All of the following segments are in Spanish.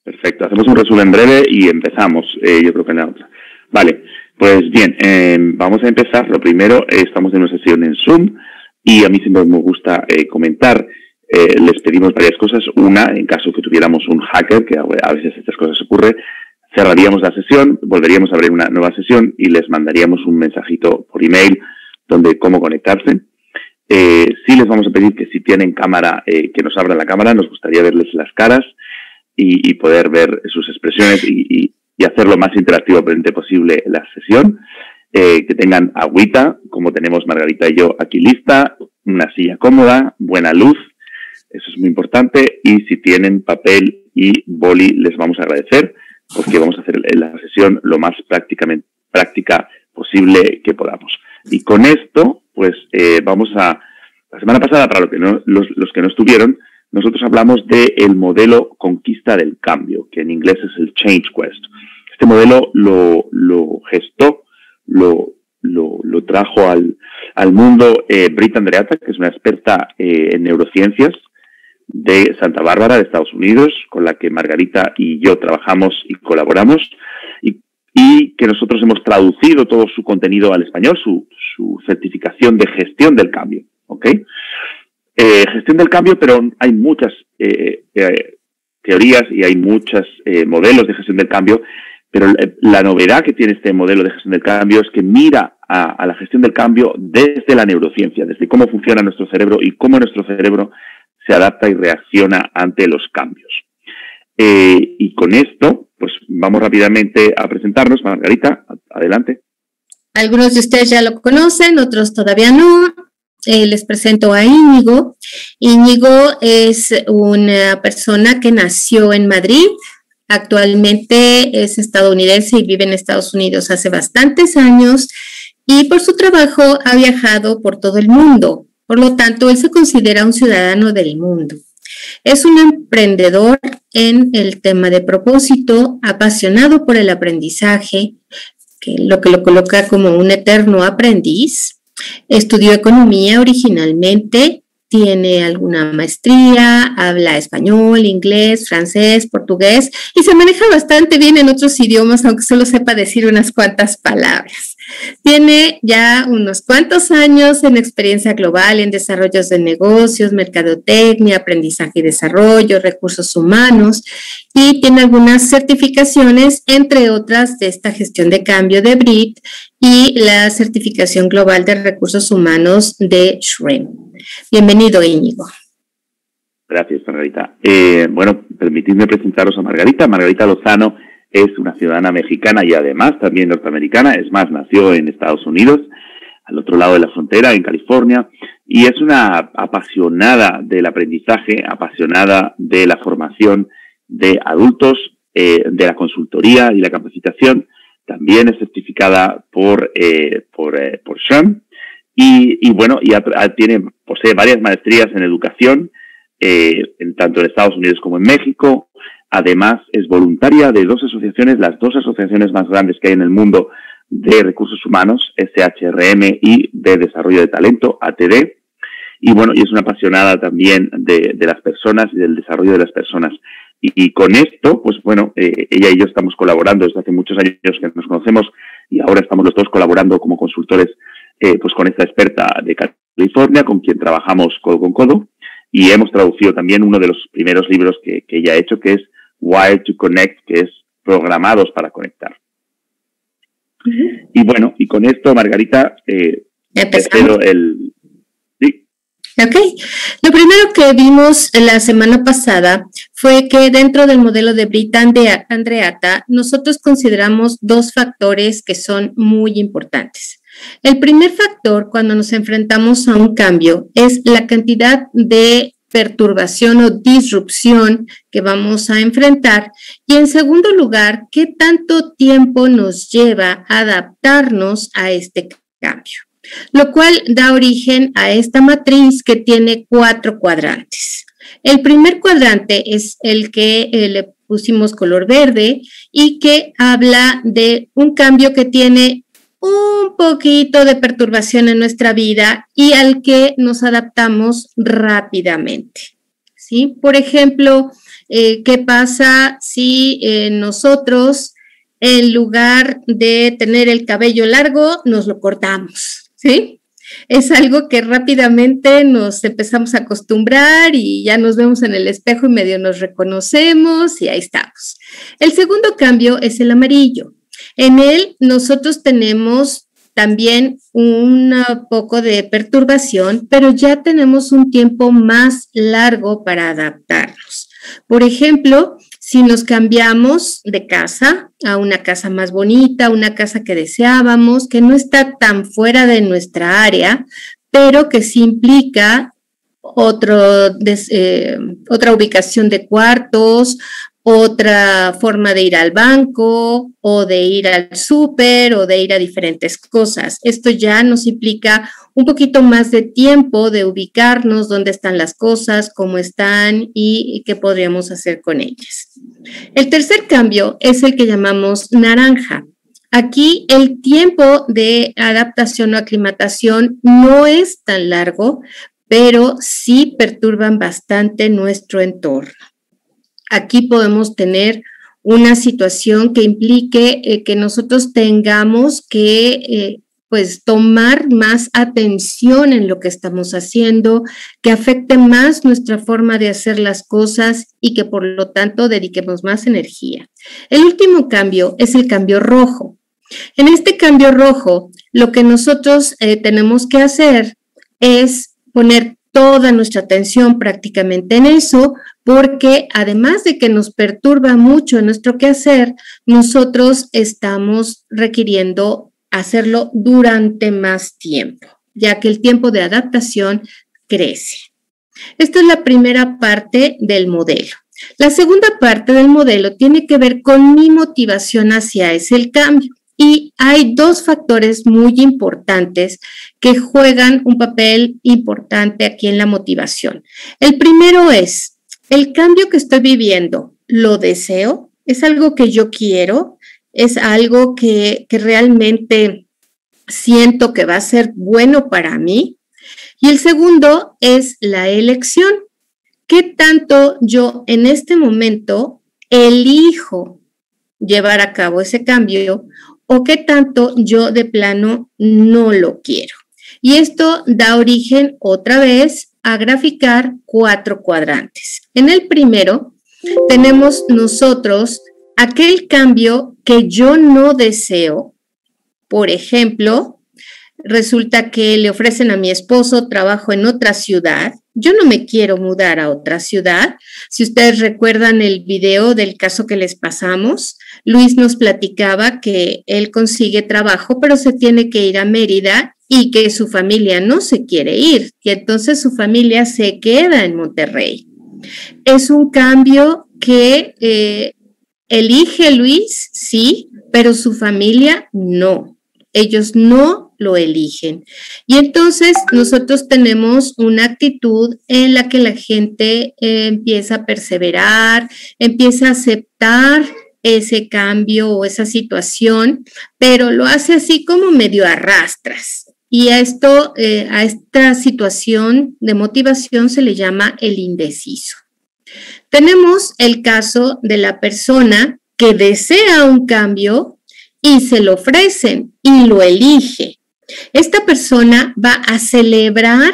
Perfecto, hacemos un resumen breve y empezamos, yo creo que en la otra. Vale, pues bien, vamos a empezar. Lo primero, estamos en una sesión en Zoom y a mí siempre me gusta comentar. Les pedimos varias cosas. Una, en caso que tuviéramos un hacker, que a veces estas cosas ocurren, cerraríamos la sesión, volveríamos a abrir una nueva sesión y les mandaríamos un mensajito por email donde cómo conectarse. Sí les vamos a pedir que si tienen cámara, que nos abran la cámara, nos gustaría verles las caras y poder ver sus expresiones y hacer lo más interactivamente posible la sesión. Que tengan agüita, como tenemos Margarita y yo aquí lista, una silla cómoda, buena luz, eso es muy importante, y si tienen papel y boli les vamos a agradecer, porque vamos a hacer la sesión lo más práctica posible que podamos. Y con esto, pues vamos a... La semana pasada, para los que no estuvieron, nosotros hablamos del modelo Conquista del Cambio, que en inglés es el Change Quest. Este modelo lo gestó, lo trajo al mundo Britt Andreatta, que es una experta en neurociencias de Santa Bárbara, de Estados Unidos, con la que Margarita y yo trabajamos y colaboramos, y que nosotros hemos traducido todo su contenido al español, su certificación de gestión del cambio, ¿ok? Gestión del cambio, pero hay muchas teorías y hay muchos modelos de gestión del cambio, pero la novedad que tiene este modelo de gestión del cambio es que mira a la gestión del cambio desde la neurociencia, desde cómo funciona nuestro cerebro y cómo nuestro cerebro se adapta y reacciona ante los cambios. Y con esto, pues vamos rápidamente a presentarnos. Margarita, adelante. Algunos de ustedes ya lo conocen, otros todavía no. Les presento a Íñigo. Íñigo es una persona que nació en Madrid. Actualmente es estadounidense y vive en Estados Unidos hace bastantes años y por su trabajo ha viajado por todo el mundo. Por lo tanto, él se considera un ciudadano del mundo. Es un emprendedor en el tema de propósito, apasionado por el aprendizaje, lo que lo coloca como un eterno aprendiz. Estudió economía originalmente, tiene alguna maestría, habla español, inglés, francés, portugués y se maneja bastante bien en otros idiomas, aunque solo sepa decir unas cuantas palabras. Tiene ya unos cuantos años en experiencia global en desarrollos de negocios, mercadotecnia, aprendizaje y desarrollo, recursos humanos y tiene algunas certificaciones, entre otras de esta gestión de cambio de Britt y la certificación global de recursos humanos de SHRM. Bienvenido, Íñigo. Gracias, Margarita. Bueno, permitidme presentaros a Margarita. Margarita Lozano es una ciudadana mexicana y además también norteamericana. Es más, nació en Estados Unidos, al otro lado de la frontera, en California, y es una apasionada del aprendizaje, apasionada de la formación de adultos, de la consultoría y la capacitación. También es certificada por SHRM. Y bueno, posee varias maestrías en educación, tanto en Estados Unidos como en México. Además, es voluntaria de dos asociaciones, las dos asociaciones más grandes que hay en el mundo de recursos humanos, SHRM, y de desarrollo de talento, ATD. Y bueno, y es una apasionada también de las personas y del desarrollo de las personas. Y con esto, pues bueno, ella y yo estamos colaborando desde hace muchos años que nos conocemos y ahora estamos los dos colaborando como consultores pues con esta experta de California, con quien trabajamos codo con codo, y hemos traducido también uno de los primeros libros que ella ha hecho, que es Wired to Connect, que es Programados para Conectar. Y bueno, y con esto, Margarita, espero Sí. Ok. Lo primero que vimos la semana pasada fue que dentro del modelo de Britt Andreatta, nosotros consideramos dos factores que son muy importantes. El primer factor, cuando nos enfrentamos a un cambio, es la cantidad de perturbación o disrupción que vamos a enfrentar. Y en segundo lugar, ¿qué tanto tiempo nos lleva a adaptarnos a este cambio? Lo cual da origen a esta matriz que tiene 4 cuadrantes. El primer cuadrante es el que le pusimos color verde y que habla de un cambio que tiene un poquito de perturbación en nuestra vida y al que nos adaptamos rápidamente. ¿sí? Por ejemplo, ¿qué pasa si nosotros, en lugar de tener el cabello largo, nos lo cortamos, ¿sí? Es algo que rápidamente nos empezamos a acostumbrar y ya nos vemos en el espejo y medio nos reconocemos y ahí estamos. El segundo cambio es el amarillo. En él nosotros tenemos también un poco de perturbación, pero ya tenemos un tiempo más largo para adaptarnos. Por ejemplo, si nos cambiamos de casa a una casa más bonita, una casa que deseábamos, que no está tan fuera de nuestra área, pero que sí implica otra ubicación de cuartos, otra forma de ir al banco o de ir al súper o de ir a diferentes cosas. Esto ya nos implica un poquito más de tiempo de ubicarnos, dónde están las cosas, cómo están y qué podríamos hacer con ellas. El tercer cambio es el que llamamos naranja. Aquí el tiempo de adaptación o aclimatación no es tan largo, pero sí perturban bastante nuestro entorno. Aquí podemos tener una situación que implique que nosotros tengamos que pues tomar más atención en lo que estamos haciendo, que afecte más nuestra forma de hacer las cosas y que por lo tanto dediquemos más energía. El último cambio es el cambio rojo. En este cambio rojo, lo que nosotros tenemos que hacer es poner toda nuestra atención prácticamente en eso, porque además de que nos perturba mucho en nuestro quehacer, nosotros estamos requiriendo hacerlo durante más tiempo, ya que el tiempo de adaptación crece. Esta es la primera parte del modelo. La segunda parte del modelo tiene que ver con mi motivación hacia ese cambio. Y hay dos factores muy importantes que juegan un papel importante aquí en la motivación. El primero es, ¿el cambio que estoy viviendo lo deseo? ¿Es algo que yo quiero? ¿Es algo que realmente siento que va a ser bueno para mí? Y el segundo es la elección. ¿Qué tanto yo en este momento elijo llevar a cabo ese cambio o qué tanto yo de plano no lo quiero? Y esto da origen otra vez a graficar 4 cuadrantes. En el primero tenemos nosotros aquel cambio que yo no deseo. Por ejemplo, resulta que le ofrecen a mi esposo trabajo en otra ciudad. Yo no me quiero mudar a otra ciudad. Si ustedes recuerdan el video del caso que les pasamos, Luis nos platicaba que él consigue trabajo, pero se tiene que ir a Mérida y que su familia no se quiere ir, y entonces su familia se queda en Monterrey. Es un cambio que elige Luis, sí, pero su familia no. Ellos no lo eligen. Y entonces nosotros tenemos una actitud en la que la gente empieza a perseverar, empieza a aceptar ese cambio o esa situación, pero lo hace así como medio a rastras. Y a esta situación de motivación se le llama el indeciso. Tenemos el caso de la persona que desea un cambio y se lo ofrecen y lo elige. Esta persona va a celebrar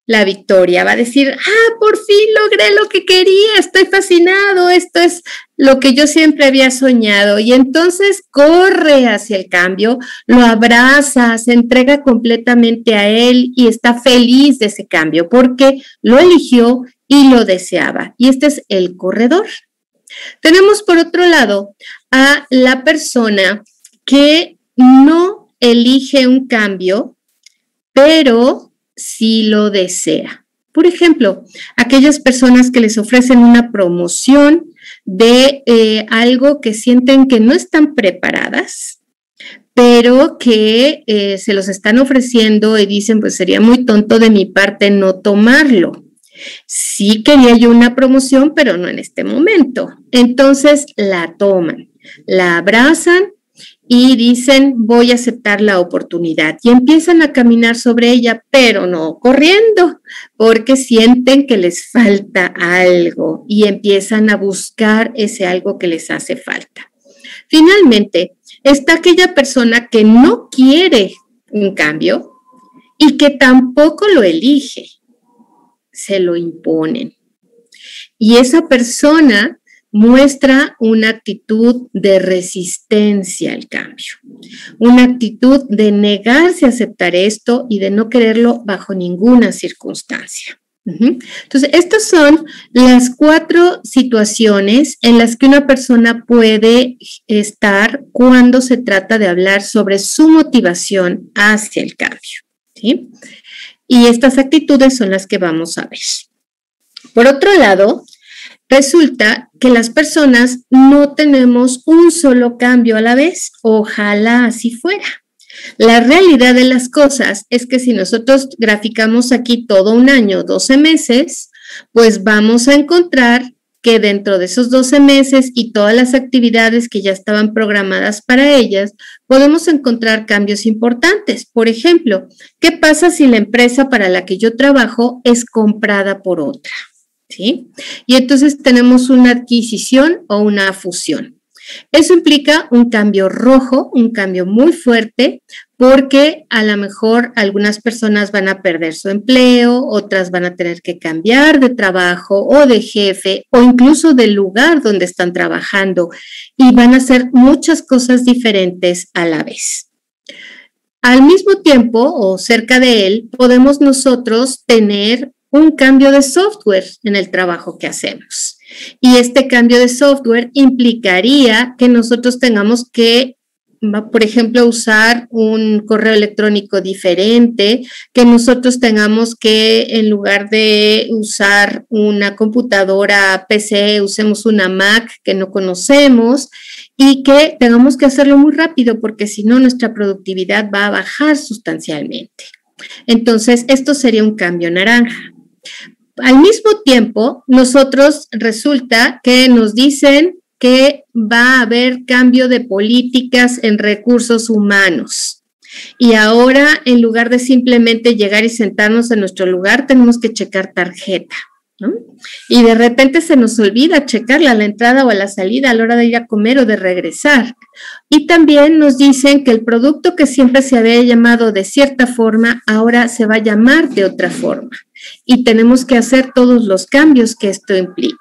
la victoria, va a decir, por fin logré lo que quería, estoy fascinado, esto es lo que yo siempre había soñado. Y entonces corre hacia el cambio, lo abraza, se entrega completamente a él y está feliz de ese cambio porque lo eligió y lo deseaba. Y este es el corredor. Tenemos por otro lado a la persona que no elige un cambio, pero sí lo desea. Por ejemplo, aquellas personas que les ofrecen una promoción de algo que sienten que no están preparadas, pero que se los están ofreciendo y dicen, pues sería muy tonto de mi parte no tomarlo. Sí quería yo una promoción, pero no en este momento. Entonces la toman, la abrazan y dicen, voy a aceptar la oportunidad, y empiezan a caminar sobre ella, pero no corriendo, porque sienten que les falta algo y empiezan a buscar ese algo que les hace falta. Finalmente, está aquella persona que no quiere un cambio y que tampoco lo elige, se lo imponen. Y esa persona muestra una actitud de resistencia al cambio, una actitud de negarse a aceptar esto y de no quererlo bajo ninguna circunstancia. Entonces, estas son las 4 situaciones en las que una persona puede estar cuando se trata de hablar sobre su motivación hacia el cambio, ¿sí? Y estas actitudes son las que vamos a ver. Por otro lado, resulta que las personas no tenemos un solo cambio a la vez. Ojalá así fuera. La realidad de las cosas es que si nosotros graficamos aquí todo un año, 12 meses, pues vamos a encontrar que dentro de esos 12 meses y todas las actividades que ya estaban programadas para ellas, podemos encontrar cambios importantes. Por ejemplo, ¿qué pasa si la empresa para la que yo trabajo es comprada por otra? ¿Sí? Y entonces tenemos una adquisición o una fusión. Eso implica un cambio rojo, un cambio muy fuerte, porque a lo mejor algunas personas van a perder su empleo, otras van a tener que cambiar de trabajo o de jefe o incluso del lugar donde están trabajando y van a hacer muchas cosas diferentes a la vez. Al mismo tiempo o cerca de él, podemos nosotros tener un cambio de software en el trabajo que hacemos. Y este cambio de software implicaría que nosotros tengamos que, por ejemplo, usar un correo electrónico diferente, que nosotros tengamos que, en lugar de usar una computadora PC, usemos una Mac que no conocemos y que tengamos que hacerlo muy rápido porque si no nuestra productividad va a bajar sustancialmente. Entonces, esto sería un cambio naranja. Al mismo tiempo, nosotros resulta que nos dicen que va a haber cambio de políticas en recursos humanos. Y ahora, en lugar de simplemente llegar y sentarnos en nuestro lugar, tenemos que checar tarjeta, ¿no? Y de repente se nos olvida checarla a la entrada o a la salida a la hora de ir a comer o de regresar. Y también nos dicen que el producto que siempre se había llamado de cierta forma, ahora se va a llamar de otra forma. Y tenemos que hacer todos los cambios que esto implique.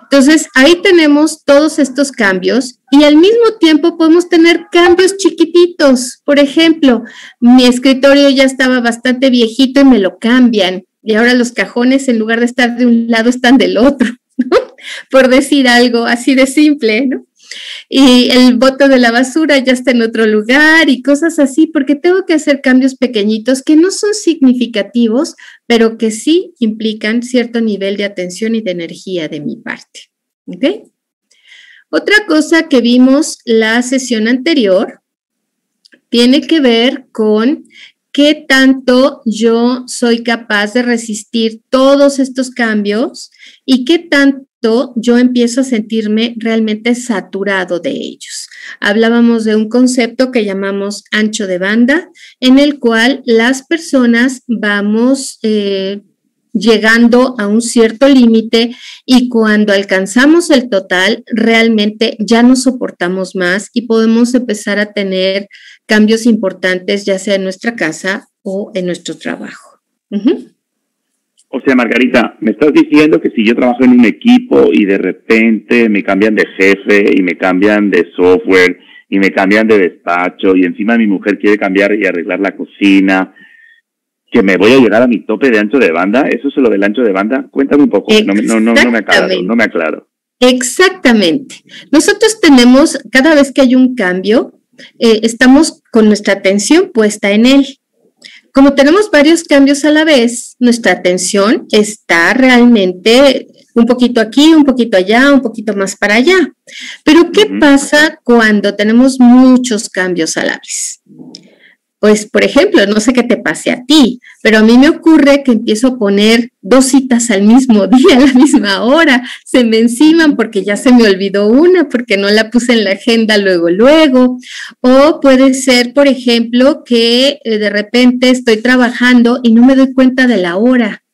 Entonces, ahí tenemos todos estos cambios y al mismo tiempo podemos tener cambios chiquititos. Por ejemplo, mi escritorio ya estaba bastante viejito y me lo cambian. Y ahora los cajones, en lugar de estar de un lado, están del otro, ¿no? Por decir algo así de simple, ¿no? Y el bote de la basura ya está en otro lugar y cosas así, porque tengo que hacer cambios pequeñitos que no son significativos, pero que sí implican cierto nivel de atención y de energía de mi parte. ¿Ok? Otra cosa que vimos la sesión anterior tiene que ver con qué tanto yo soy capaz de resistir todos estos cambios y qué tanto yo empiezo a sentirme realmente saturado de ellos. Hablábamos de un concepto que llamamos ancho de banda, en el cual las personas vamos llegando a un cierto límite y cuando alcanzamos el total, realmente ya no soportamos más y podemos empezar a tener cambios importantes, ya sea en nuestra casa o en nuestro trabajo. O sea, Margarita, me estás diciendo que si yo trabajo en un equipo y de repente me cambian de jefe y me cambian de software y me cambian de despacho y encima mi mujer quiere cambiar y arreglar la cocina, que me voy a llegar a mi tope de ancho de banda. ¿Eso es lo del ancho de banda? Cuéntame un poco, no me aclaro. Exactamente. Nosotros tenemos, cada vez que hay un cambio, estamos con nuestra atención puesta en él. Como tenemos varios cambios a la vez, nuestra atención está realmente un poquito aquí, un poquito allá, un poquito más para allá. Pero ¿qué pasa cuando tenemos muchos cambios a la vez? pues, por ejemplo, no sé qué te pase a ti, pero a mí me ocurre que empiezo a poner 2 citas al mismo día, a la misma hora, se me enciman porque ya se me olvidó una, porque no la puse en la agenda luego, o puede ser, por ejemplo, que de repente estoy trabajando y no me doy cuenta de la hora.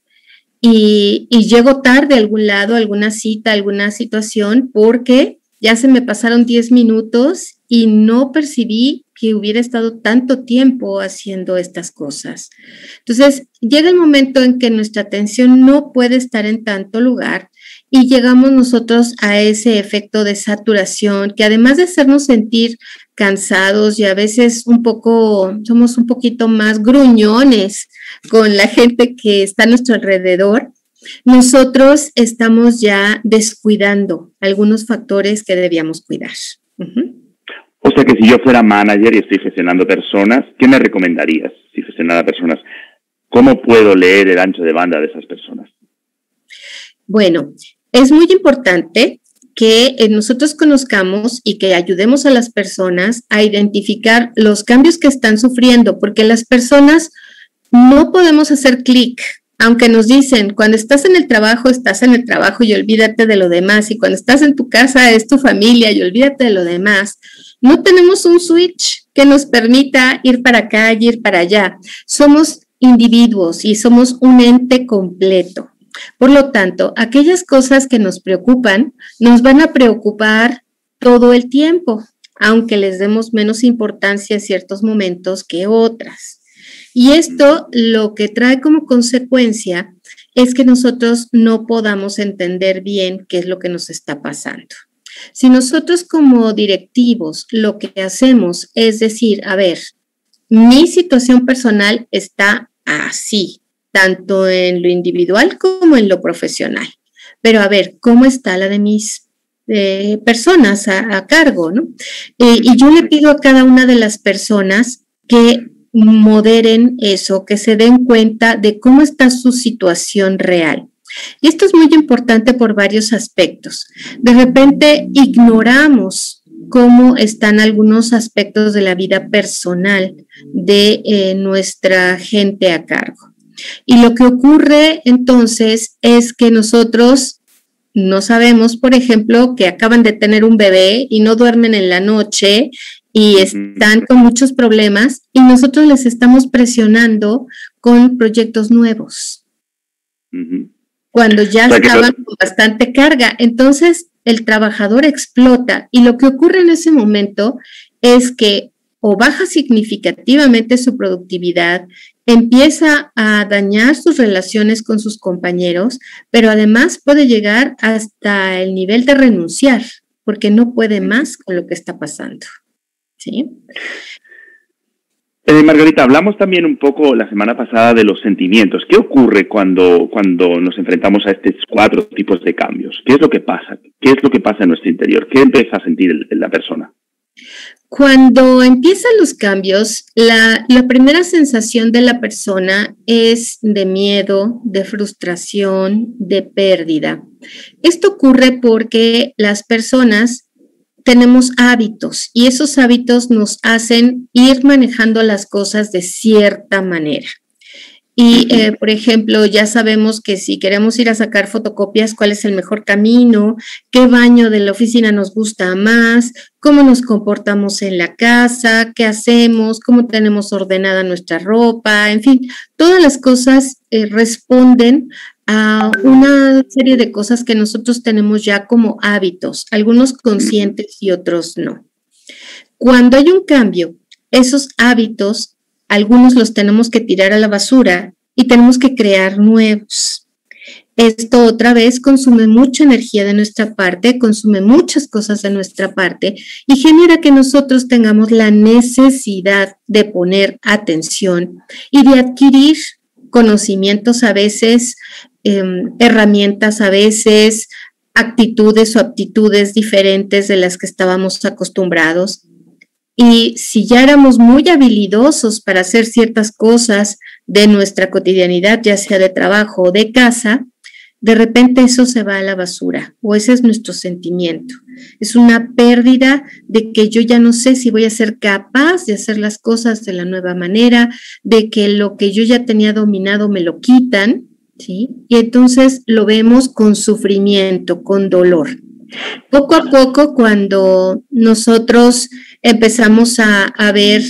Y llego tarde a algún lado, a alguna cita, a alguna situación, porque ya se me pasaron 10 minutos y no percibí que hubiera estado tanto tiempo haciendo estas cosas. Entonces, llega el momento en que nuestra atención no puede estar en tanto lugar y llegamos nosotros a ese efecto de saturación que, además de hacernos sentir cansados y a veces somos un poquito más gruñones con la gente que está a nuestro alrededor, nosotros estamos ya descuidando algunos factores que debíamos cuidar. O sea que si yo fuera manager y estoy gestionando personas, ¿qué me recomendarías si gestionara personas? ¿Cómo puedo leer el ancho de banda de esas personas? Bueno, es muy importante que nosotros conozcamos y que ayudemos a las personas a identificar los cambios que están sufriendo, porque las personas no podemos hacer clic. Aunque nos dicen, cuando estás en el trabajo y olvídate de lo demás, y cuando estás en tu casa es tu familia y olvídate de lo demás, no tenemos un switch que nos permita ir para acá y ir para allá. Somos individuos y somos un ente completo. Por lo tanto, aquellas cosas que nos preocupan nos van a preocupar todo el tiempo, aunque les demos menos importancia a ciertos momentos que otras. Y esto lo que trae como consecuencia es que nosotros no podamos entender bien qué es lo que nos está pasando. Si nosotros como directivos lo que hacemos es decir, a ver, mi situación personal está así, tanto en lo individual como en lo profesional. Pero a ver, ¿cómo está la de mis personas a cargo, ¿no? Y yo le pido a cada una de las personas que moderen eso, que se den cuenta de cómo está su situación real. Y esto es muy importante por varios aspectos. De repente ignoramos cómo están algunos aspectos de la vida personal de nuestra gente a cargo. Y lo que ocurre entonces es que nosotros no sabemos, por ejemplo, que acaban de tener un bebé y no duermen en la noche y están con muchos problemas y nosotros les estamos presionando con proyectos nuevos. Cuando ya estaban con bastante carga. Entonces, el trabajador explota y lo que ocurre en ese momento es que o baja significativamente su productividad, empieza a dañar sus relaciones con sus compañeros, pero además puede llegar hasta el nivel de renunciar, porque no puede más con lo que está pasando. ¿Sí? Margarita, hablamos también un poco la semana pasada de los sentimientos. ¿Qué ocurre cuando nos enfrentamos a estos 4 tipos de cambios? ¿Qué es lo que pasa? ¿Qué es lo que pasa en nuestro interior? ¿Qué empieza a sentir la persona? Cuando empiezan los cambios, la primera sensación de la persona es de miedo, de frustración, de pérdida. Esto ocurre porque las personas tenemos hábitos y esos hábitos nos hacen ir manejando las cosas de cierta manera. Y, por ejemplo, ya sabemos que si queremos ir a sacar fotocopias, cuál es el mejor camino, qué baño de la oficina nos gusta más, cómo nos comportamos en la casa, qué hacemos, cómo tenemos ordenada nuestra ropa, en fin, todas las cosas responden a una serie de cosas que nosotros tenemos ya como hábitos, algunos conscientes y otros no. Cuando hay un cambio, esos hábitos, algunos los tenemos que tirar a la basura y tenemos que crear nuevos. Esto otra vez consume mucha energía de nuestra parte, consume muchas cosas de nuestra parte y genera que nosotros tengamos la necesidad de poner atención y de adquirir conocimientos a veces, herramientas a veces, actitudes o aptitudes diferentes de las que estábamos acostumbrados. Y si ya éramos muy habilidosos para hacer ciertas cosas de nuestra cotidianidad, ya sea de trabajo o de casa, de repente eso se va a la basura, o ese es nuestro sentimiento. Es una pérdida de que yo ya no sé si voy a ser capaz de hacer las cosas de la nueva manera, de que lo que yo ya tenía dominado me lo quitan, ¿sí? Y entonces lo vemos con sufrimiento, con dolor. Poco a poco, cuando nosotros empezamos a ver,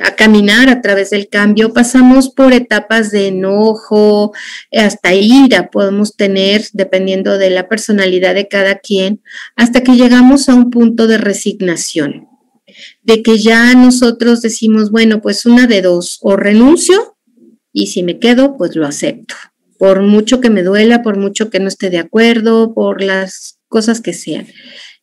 a caminar a través del cambio, pasamos por etapas de enojo, hasta ira podemos tener, dependiendo de la personalidad de cada quien, hasta que llegamos a un punto de resignación, de que ya nosotros decimos, bueno, pues una de dos, o renuncio, y si me quedo, pues lo acepto, por mucho que me duela, por mucho que no esté de acuerdo, por las cosas que sean.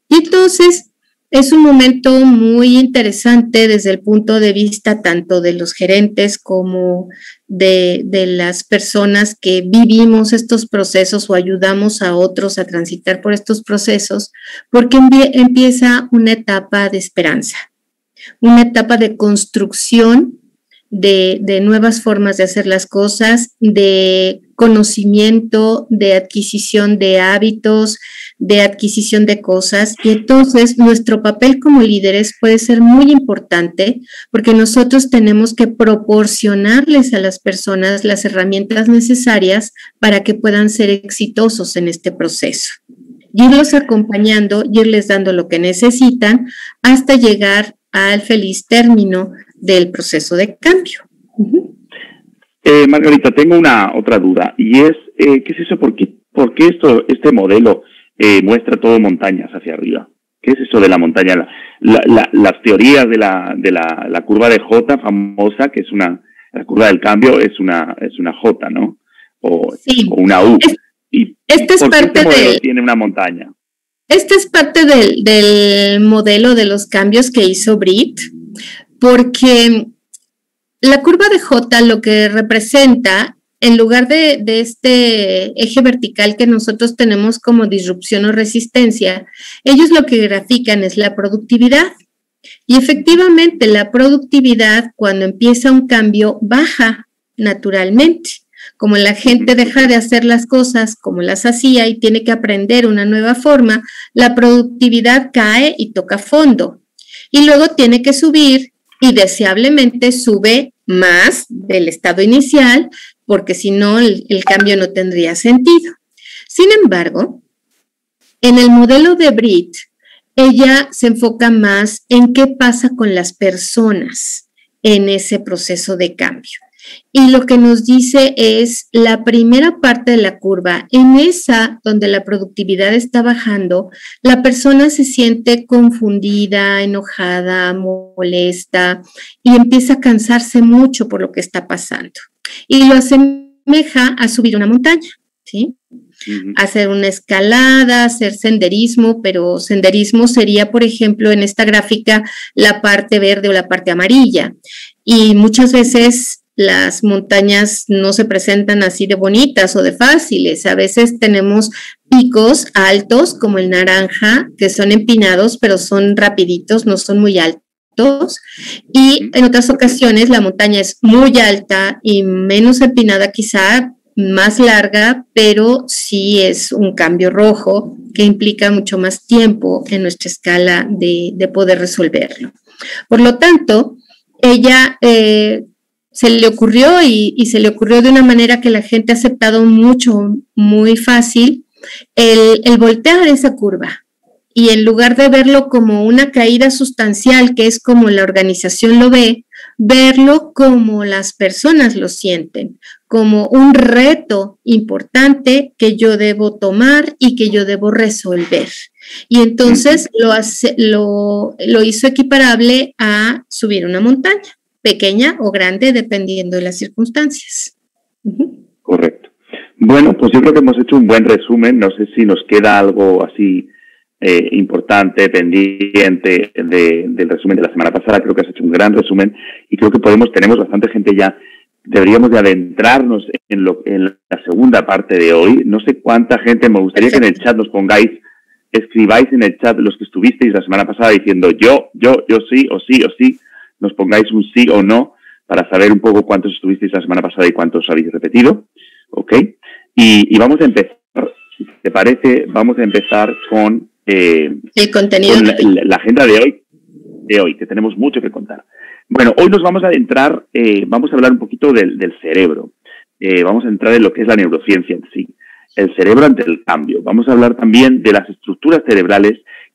Y entonces es un momento muy interesante desde el punto de vista tanto de los gerentes como de las personas que vivimos estos procesos o ayudamos a otros a transitar por estos procesos, porque empieza una etapa de esperanza, una etapa de construcción de nuevas formas de hacer las cosas, de conocimiento, de adquisición de hábitos, de adquisición de cosas. Y entonces nuestro papel como líderes puede ser muy importante porque nosotros tenemos que proporcionarles a las personas las herramientas necesarias para que puedan ser exitosos en este proceso. Irlos acompañando, irles dando lo que necesitan hasta llegar al feliz término del proceso de cambio. Margarita, tengo otra duda, y es, ¿qué es eso? ¿Por qué este modelo muestra todo montañas hacia arriba? ¿Qué es eso de la montaña? Las teorías de la curva de J famosa, que es la curva del cambio, es una J, ¿no? Sí. O una U. Esta es parte modelo tiene una montaña? Esta es parte del modelo de los cambios que hizo Britt, porque la curva de J lo que representa, en lugar de este eje vertical que nosotros tenemos como disrupción o resistencia, ellos lo que grafican es la productividad. Y efectivamente, la productividad, cuando empieza un cambio, baja naturalmente. Como la gente deja de hacer las cosas como las hacía y tiene que aprender una nueva forma, la productividad cae y toca fondo. Y luego tiene que subir y deseablemente sube más del estado inicial, porque si no el cambio no tendría sentido. Sin embargo, en el modelo de Britt, ella se enfoca más en qué pasa con las personas en ese proceso de cambio. Y lo que nos dice es la primera parte de la curva, en esa donde la productividad está bajando, la persona se siente confundida, enojada, molesta y empieza a cansarse mucho por lo que está pasando. Y lo asemeja a subir una montaña, ¿sí? Hacer una escalada, hacer senderismo, pero senderismo sería, por ejemplo, en esta gráfica, la parte verde o la parte amarilla. Y muchas veces las montañas no se presentan así de bonitas o de fáciles. A veces tenemos picos altos como el naranja, que son empinados, pero son rapiditos, no son muy altos. Y en otras ocasiones la montaña es muy alta y menos empinada quizá, más larga, pero sí es un cambio rojo que implica mucho más tiempo en nuestra escala de poder resolverlo. Por lo tanto, ella se le ocurrió y se le ocurrió de una manera que la gente ha aceptado mucho, muy fácil, el voltear esa curva. Y en lugar de verlo como una caída sustancial, que es como la organización lo ve, verlo como las personas lo sienten, como un reto importante que yo debo tomar y que yo debo resolver. Y entonces lo hizo equiparable a subir una montaña, pequeña o grande, dependiendo de las circunstancias. Correcto. Bueno, pues yo creo que hemos hecho un buen resumen. No sé si nos queda algo así importante, pendiente del resumen de la semana pasada. Creo que has hecho un gran resumen y creo que tenemos bastante gente ya. Deberíamos de adentrarnos en la segunda parte de hoy. No sé cuánta gente, me gustaría que en el chat nos escribáis en el chat los que estuvisteis la semana pasada diciendo yo sí o sí o sí, nos pongáis un sí o no para saber un poco cuántos estuvisteis la semana pasada y cuántos habéis repetido, ¿ok? Y vamos a empezar ¿te parece? Vamos a empezar con, el contenido con la agenda de hoy, que tenemos mucho que contar. Bueno, hoy nos vamos a adentrar, vamos a hablar un poquito del cerebro. Vamos a entrar en lo que es la neurociencia en sí. El cerebro ante el cambio. Vamos a hablar también de las estructuras cerebrales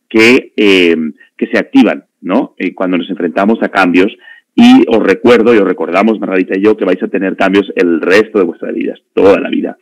que se activan, ¿no? Cuando nos enfrentamos a cambios. Y os recuerdo, y os recordamos, Margarita y yo, que vais a tener cambios el resto de vuestras vidas, toda la vida.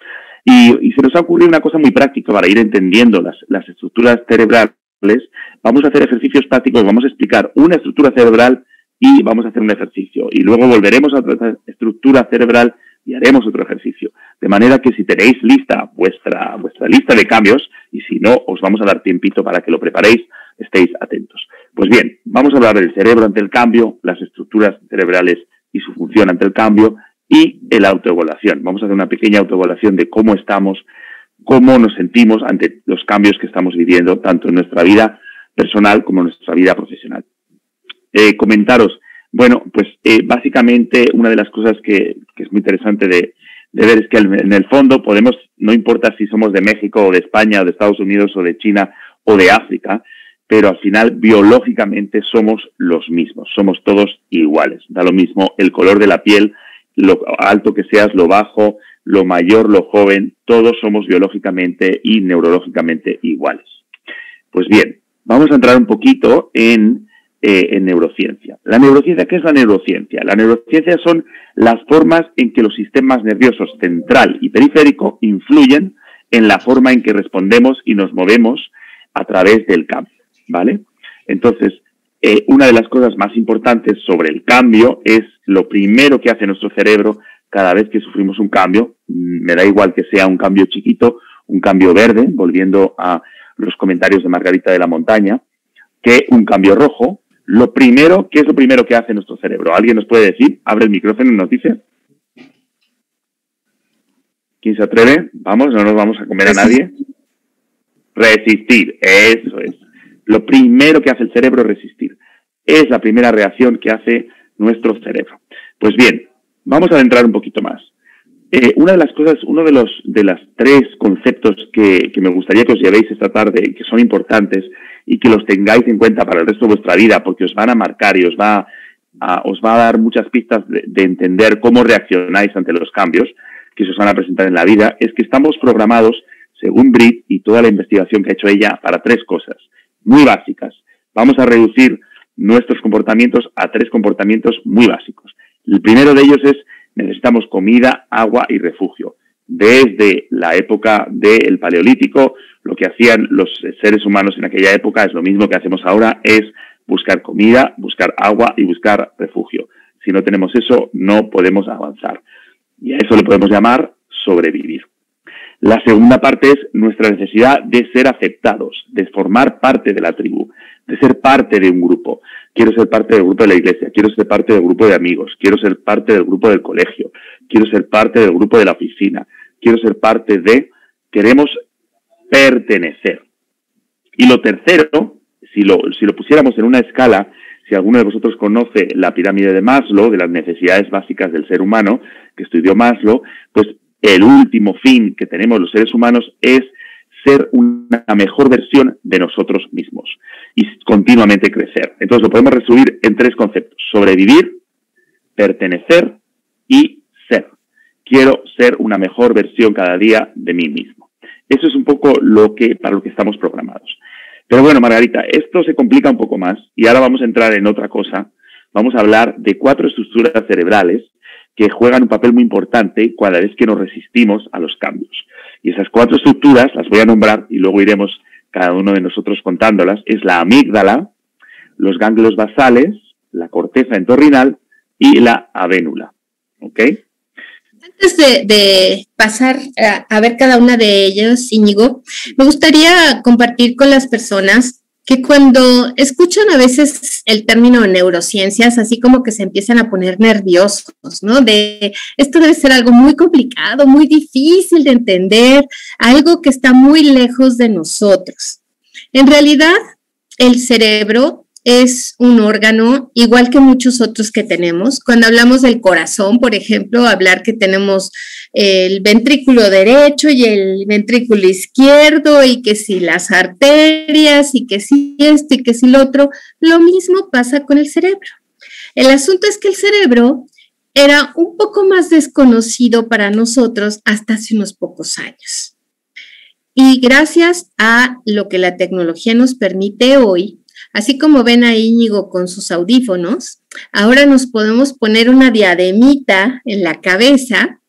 Y se nos ha ocurrido una cosa muy práctica para ir entendiendo las estructuras cerebrales. Vamos a hacer ejercicios prácticos, vamos a explicar una estructura cerebral y vamos a hacer un ejercicio. Y luego volveremos a otra estructura cerebral y haremos otro ejercicio. De manera que si tenéis lista vuestra lista de cambios, y si no, os vamos a dar tiempito para que lo preparéis, estéis atentos. Pues bien, vamos a hablar del cerebro ante el cambio, las estructuras cerebrales y su función ante el cambio, y la autoevaluación. Vamos a hacer una pequeña autoevaluación de cómo estamos, cómo nos sentimos ante los cambios que estamos viviendo, tanto en nuestra vida personal como en nuestra vida profesional. Comentaros, bueno, pues básicamente una de las cosas que es muy interesante de ver es que en el fondo podemos, no importa si somos de México o de España o de Estados Unidos o de China o de África, pero al final biológicamente somos los mismos, somos todos iguales. Da lo mismo el color de la piel, lo alto que seas, lo bajo, lo mayor, lo joven, todos somos biológicamente y neurológicamente iguales. Pues bien, vamos a entrar un poquito en neurociencia. ¿La neurociencia? ¿Qué es la neurociencia? La neurociencia son las formas en que los sistemas nerviosos central y periférico influyen en la forma en que respondemos y nos movemos a través del cambio, ¿vale? Entonces, una de las cosas más importantes sobre el cambio es lo primero que hace nuestro cerebro cada vez que sufrimos un cambio. Me da igual que sea un cambio chiquito, un cambio verde, volviendo a los comentarios de Margarita de la Montaña, que un cambio rojo. ¿Qué es lo primero que hace nuestro cerebro? ¿Alguien nos puede decir? Abre el micrófono y nos dice. ¿Quién se atreve? Vamos, no nos vamos a comer a nadie. Resistir, eso es. Lo primero que hace el cerebro es resistir. Es la primera reacción que hace nuestro cerebro. Pues bien, vamos a adentrar un poquito más. Una de las cosas, uno de los tres conceptos que me gustaría que os llevéis esta tarde y que son importantes y que los tengáis en cuenta para el resto de vuestra vida, porque os van a marcar y os va a dar muchas pistas de entender cómo reaccionáis ante los cambios que se os van a presentar en la vida, es que estamos programados, según Britt y toda la investigación que ha hecho ella, para tres cosas muy básicas. Vamos a reducir nuestros comportamientos a tres comportamientos muy básicos. El primero de ellos es: necesitamos comida, agua y refugio. Desde la época del Paleolítico, lo que hacían los seres humanos en aquella época es lo mismo que hacemos ahora, es buscar comida, buscar agua y buscar refugio. Si no tenemos eso, no podemos avanzar. Y a eso le podemos llamar sobrevivir. La segunda parte es nuestra necesidad de ser aceptados, de formar parte de la tribu, de ser parte de un grupo. Quiero ser parte del grupo de la iglesia, quiero ser parte del grupo de amigos, quiero ser parte del grupo del colegio, quiero ser parte del grupo de la oficina, quiero ser parte de... Queremos pertenecer. Y lo tercero, si lo pusiéramos en una escala, si alguno de vosotros conoce la pirámide de Maslow, de las necesidades básicas del ser humano, que estudió Maslow, pues el último fin que tenemos los seres humanos es ser una mejor versión de nosotros mismos y continuamente crecer. Entonces lo podemos resumir en tres conceptos: sobrevivir, pertenecer y ser. Quiero ser una mejor versión cada día de mí mismo. Eso es un poco para lo que estamos programados. Pero bueno, Margarita, esto se complica un poco más y ahora vamos a entrar en otra cosa. Vamos a hablar de 4 estructuras cerebrales que juegan un papel muy importante cada vez que nos resistimos a los cambios. Y esas 4 estructuras las voy a nombrar y luego iremos cada uno de nosotros contándolas. Es la amígdala, los ganglios basales, la corteza entorrinal y la avénula. ¿Ok? Antes de pasar a ver cada una de ellas, Íñigo, me gustaría compartir con las personas que cuando escuchan a veces el término neurociencias, así como que se empiezan a poner nerviosos, ¿no? Esto debe ser algo muy complicado, muy difícil de entender, algo que está muy lejos de nosotros. En realidad, el cerebro es un órgano igual que muchos otros que tenemos. Cuando hablamos del corazón, por ejemplo, hablar que tenemos el ventrículo derecho y el ventrículo izquierdo y que si las arterias y que si esto y que si lo otro, lo mismo pasa con el cerebro. El asunto es que el cerebro era un poco más desconocido para nosotros hasta hace unos pocos años. Y gracias a lo que la tecnología nos permite hoy, así como ven a Íñigo con sus audífonos, ahora nos podemos poner una diademita en la cabeza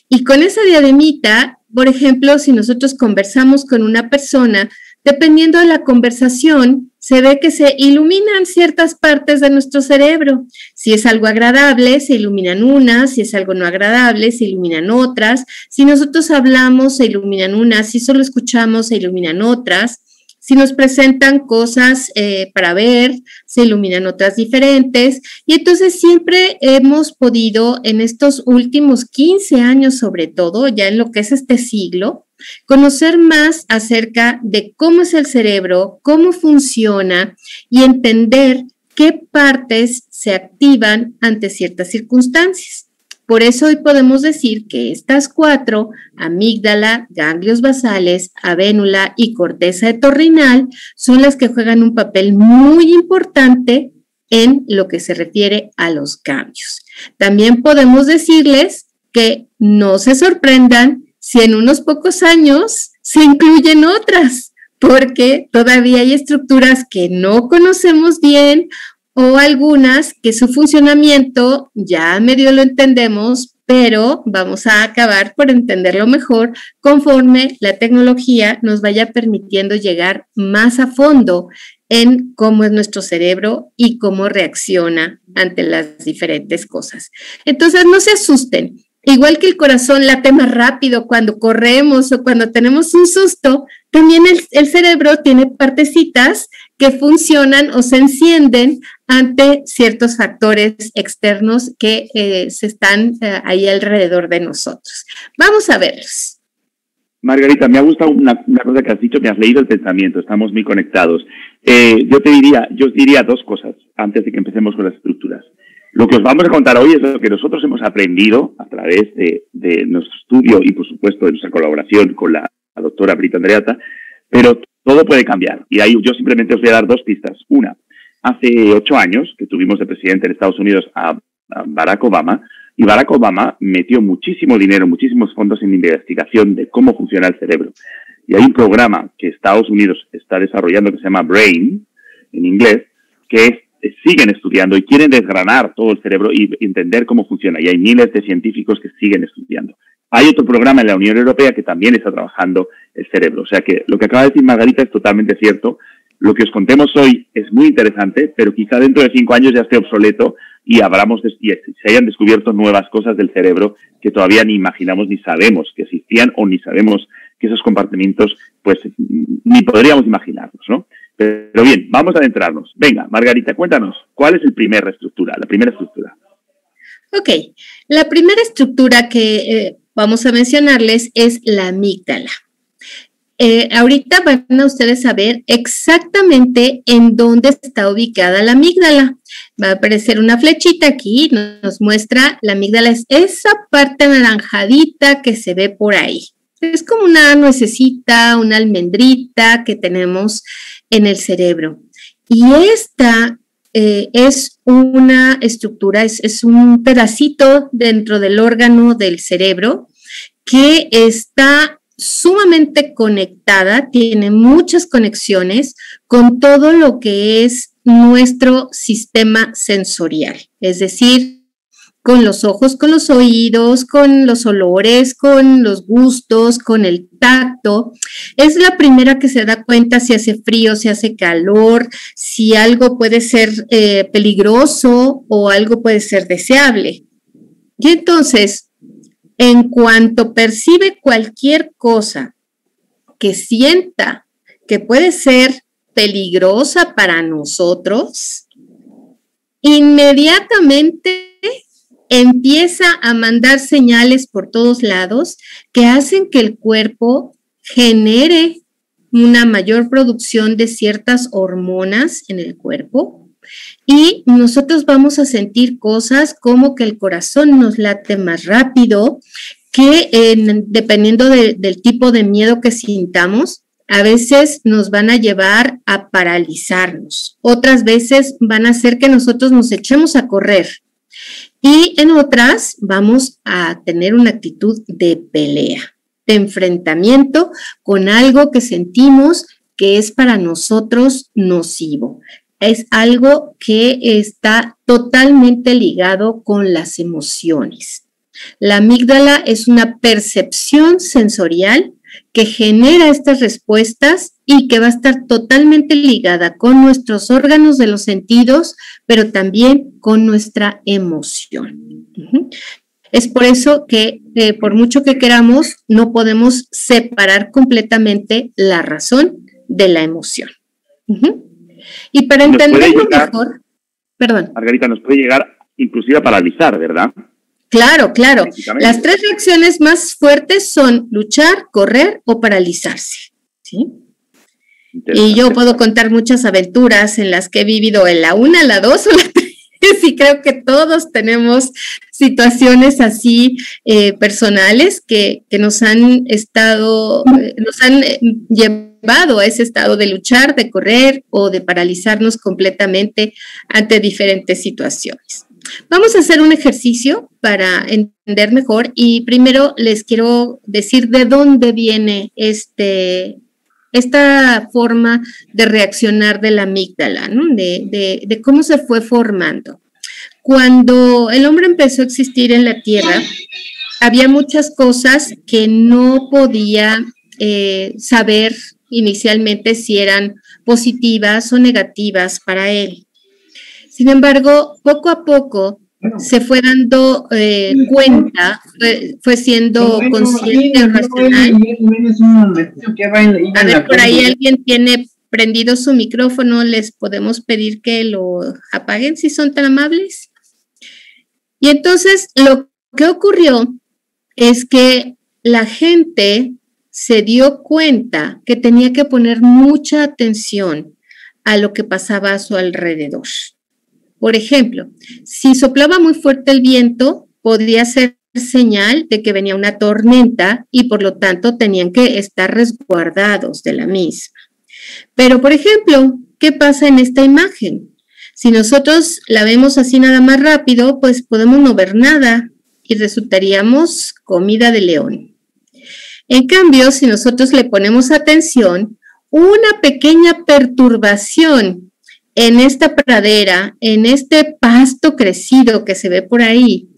y con esa diademita, por ejemplo, si nosotros conversamos con una persona, dependiendo de la conversación, se ve que se iluminan ciertas partes de nuestro cerebro. Si es algo agradable, se iluminan unas, si es algo no agradable, se iluminan otras. Si nosotros hablamos, se iluminan unas, si solo escuchamos, se iluminan otras. Si nos presentan cosas para ver, se iluminan otras diferentes. Y entonces siempre hemos podido, en estos últimos 15 años sobre todo, ya en lo que es este siglo, conocer más acerca de cómo es el cerebro, cómo funciona y entender qué partes se activan ante ciertas circunstancias. Por eso hoy podemos decir que estas 4, amígdala, ganglios basales, avénula y corteza torrinal, son las que juegan un papel muy importante en lo que se refiere a los cambios. También podemos decirles que no se sorprendan si en unos pocos años se incluyen otras, porque todavía hay estructuras que no conocemos bien o algunas que su funcionamiento ya medio lo entendemos, pero vamos a acabar por entenderlo mejor conforme la tecnología nos vaya permitiendo llegar más a fondo en cómo es nuestro cerebro y cómo reacciona ante las diferentes cosas. Entonces, no se asusten. Igual que el corazón late más rápido cuando corremos o cuando tenemos un susto, también el cerebro tiene partecitas que funcionan o se encienden ante ciertos factores externos que se están ahí alrededor de nosotros. Vamos a verlos. Margarita, me ha gustado una cosa que has dicho, me has leído el pensamiento, estamos muy conectados. Yo os diría 2 cosas antes de que empecemos con las estructuras. Lo que os vamos a contar hoy es lo que nosotros hemos aprendido a través de nuestro estudio y, por supuesto, de nuestra colaboración con la doctora Britta Andreatta, pero todo puede cambiar. Y ahí yo simplemente os voy a dar 2 pistas. Una, hace 8 años que tuvimos de presidente en Estados Unidos a Barack Obama, y Barack Obama metió muchísimo dinero, muchísimos fondos en investigación de cómo funciona el cerebro. Y hay un programa que Estados Unidos está desarrollando que se llama BRAIN, en inglés, que siguen estudiando y quieren desgranar todo el cerebro y entender cómo funciona. Y hay miles de científicos que siguen estudiando. Hay otro programa en la Unión Europea que también está trabajando el cerebro. O sea que lo que acaba de decir Margarita es totalmente cierto. Lo que os contemos hoy es muy interesante, pero quizá dentro de 5 años ya esté obsoleto y se hayan descubierto nuevas cosas del cerebro que todavía ni imaginamos ni sabemos que existían o ni sabemos que esos compartimentos, pues, ni podríamos imaginarnos, ¿no? Pero bien, vamos a adentrarnos. Venga, Margarita, cuéntanos, ¿cuál es la primera estructura? Ok, la primera estructura que vamos a mencionarles es la amígdala. Ahorita van a ustedes saber exactamente en dónde está ubicada la amígdala. Va a aparecer una flechita aquí, nos muestra la amígdala, es esa parte anaranjadita que se ve por ahí. Es como una nuececita, una almendrita que tenemos en el cerebro. Y esta es una estructura, es un pedacito dentro del órgano del cerebro que está sumamente conectada, tiene muchas conexiones con todo lo que es nuestro sistema sensorial, es decir, con los ojos, con los oídos, con los olores, con los gustos, con el tacto. Es la primera que se da cuenta si hace frío, si hace calor, si algo puede ser peligroso o algo puede ser deseable. Y entonces, en cuanto percibe cualquier cosa que sienta que puede ser peligrosa para nosotros, inmediatamente empieza a mandar señales por todos lados que hacen que el cuerpo genere una mayor producción de ciertas hormonas en el cuerpo y nosotros vamos a sentir cosas como que el corazón nos late más rápido, que dependiendo del tipo de miedo que sintamos, a veces nos van a llevar a paralizarnos, otras veces van a hacer que nosotros nos echemos a correr y en otras vamos a tener una actitud de pelea, de enfrentamiento con algo que sentimos que es para nosotros nocivo. Es algo que está totalmente ligado con las emociones. La amígdala es una percepción sensorial que genera estas respuestas y que va a estar totalmente ligada con nuestros órganos de los sentidos, pero también con nuestra emoción. Es por eso que por mucho que queramos, no podemos separar completamente la razón de la emoción. Y para entenderlo mejor, perdón. Margarita, nos puede llegar inclusive a paralizar, ¿verdad? Claro, claro. Las 3 reacciones más fuertes son luchar, correr o paralizarse, ¿sí? Y yo puedo contar muchas aventuras en las que he vivido en la 1, la 2 o la 3, y creo que todos tenemos situaciones así personales que nos han llevado a ese estado de luchar, de correr o de paralizarnos completamente ante diferentes situaciones. Vamos a hacer un ejercicio para entender mejor y primero les quiero decir de dónde viene esta forma de reaccionar de la amígdala, ¿no? De cómo se fue formando. Cuando el hombre empezó a existir en la Tierra, había muchas cosas que no podía saber inicialmente si eran positivas o negativas para él. Sin embargo, poco a poco se fue dando cuenta, fue siendo consciente o racional. A ver, por ahí alguien tiene prendido su micrófono, les podemos pedir que lo apaguen si son tan amables. Y entonces lo que ocurrió es que la gente se dio cuenta que tenía que poner mucha atención a lo que pasaba a su alrededor. Por ejemplo, si soplaba muy fuerte el viento, podría ser señal de que venía una tormenta y por lo tanto tenían que estar resguardados de la misma. Pero, por ejemplo, ¿qué pasa en esta imagen? Si nosotros la vemos así nada más rápido, pues podemos no ver nada y resultaríamos comida de león. En cambio, si nosotros le ponemos atención, una pequeña perturbación en esta pradera, en este pasto crecido que se ve por ahí,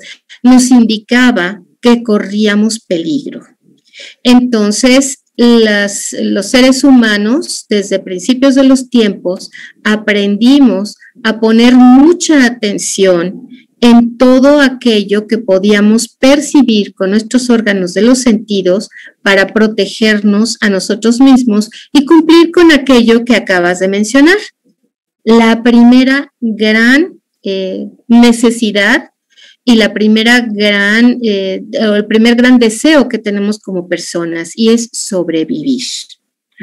nos indicaba que corríamos peligro. Entonces, los seres humanos, desde principios de los tiempos, aprendimos a poner mucha atención en todo aquello que podíamos percibir con nuestros órganos de los sentidos para protegernos a nosotros mismos y cumplir con aquello que acabas de mencionar. La primera gran necesidad y la primera el primer gran deseo que tenemos como personas y es sobrevivir.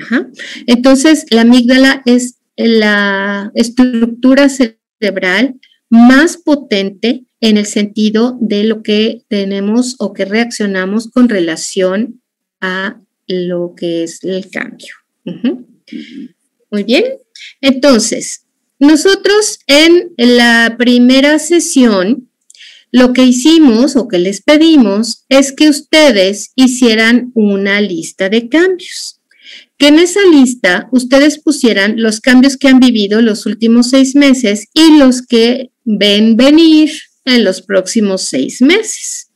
Ajá. Entonces, la amígdala es la estructura cerebral más potente en el sentido de lo que tenemos o que reaccionamos con relación a lo que es el cambio. Muy bien. Entonces, nosotros en la primera sesión, lo que hicimos o que les pedimos es que ustedes hicieran una lista de cambios. Que en esa lista ustedes pusieran los cambios que han vivido los últimos 6 meses y los que ven venir en los próximos 6 meses.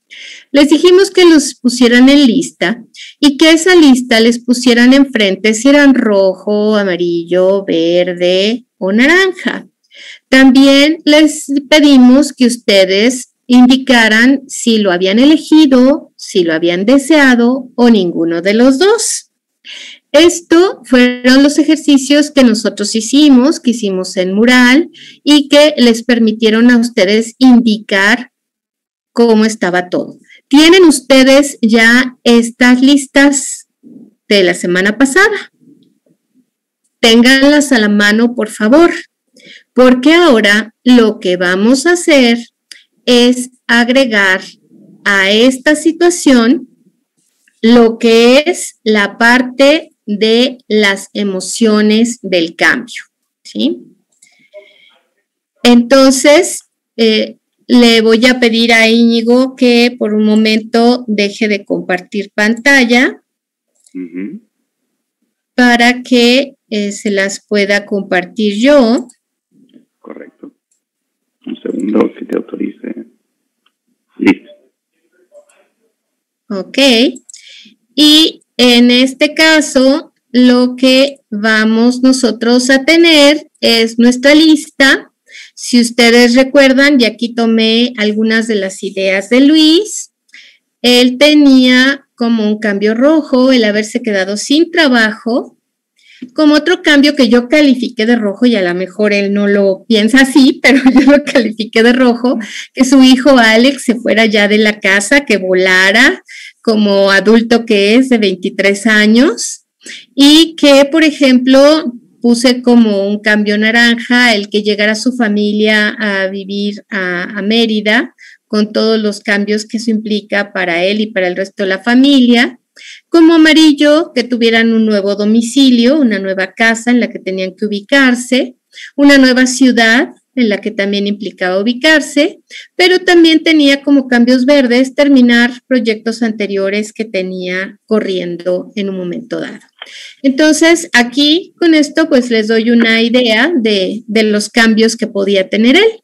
Les dijimos que los pusieran en lista y que esa lista les pusieran enfrente si eran rojo, amarillo, verde o naranja. También les pedimos que ustedes indicaran si lo habían elegido, si lo habían deseado o ninguno de los dos. Esto fueron los ejercicios que nosotros hicimos, que hicimos en mural y que les permitieron a ustedes indicar cómo estaba todo. ¿Tienen ustedes ya estas listas de la semana pasada? Ténganlas a la mano, por favor, porque ahora lo que vamos a hacer es agregar a esta situación lo que es la parte de las emociones del cambio, ¿sí? Entonces, le voy a pedir a Íñigo que por un momento deje de compartir pantalla para que se las pueda compartir yo. Correcto. Un segundo que te autorice. Listo. Ok. Y en este caso, lo que vamos nosotros a tener es nuestra lista. Si ustedes recuerdan, y aquí tomé algunas de las ideas de Luis, él tenía como un cambio rojo el haberse quedado sin trabajo, como otro cambio que yo califiqué de rojo, y a lo mejor él no lo piensa así, pero yo lo califiqué de rojo, que su hijo Alex se fuera ya de la casa, que volara como adulto que es de 23 años, y que, por ejemplo, puse como un cambio naranja el que llegara su familia a vivir a Mérida, con todos los cambios que eso implica para él y para el resto de la familia. Como amarillo, que tuvieran un nuevo domicilio, una nueva casa en la que tenían que ubicarse, una nueva ciudad en la que también implicaba ubicarse, pero también tenía como cambios verdes terminar proyectos anteriores que tenía corriendo en un momento dado. Entonces, aquí con esto pues les doy una idea de los cambios que podía tener él.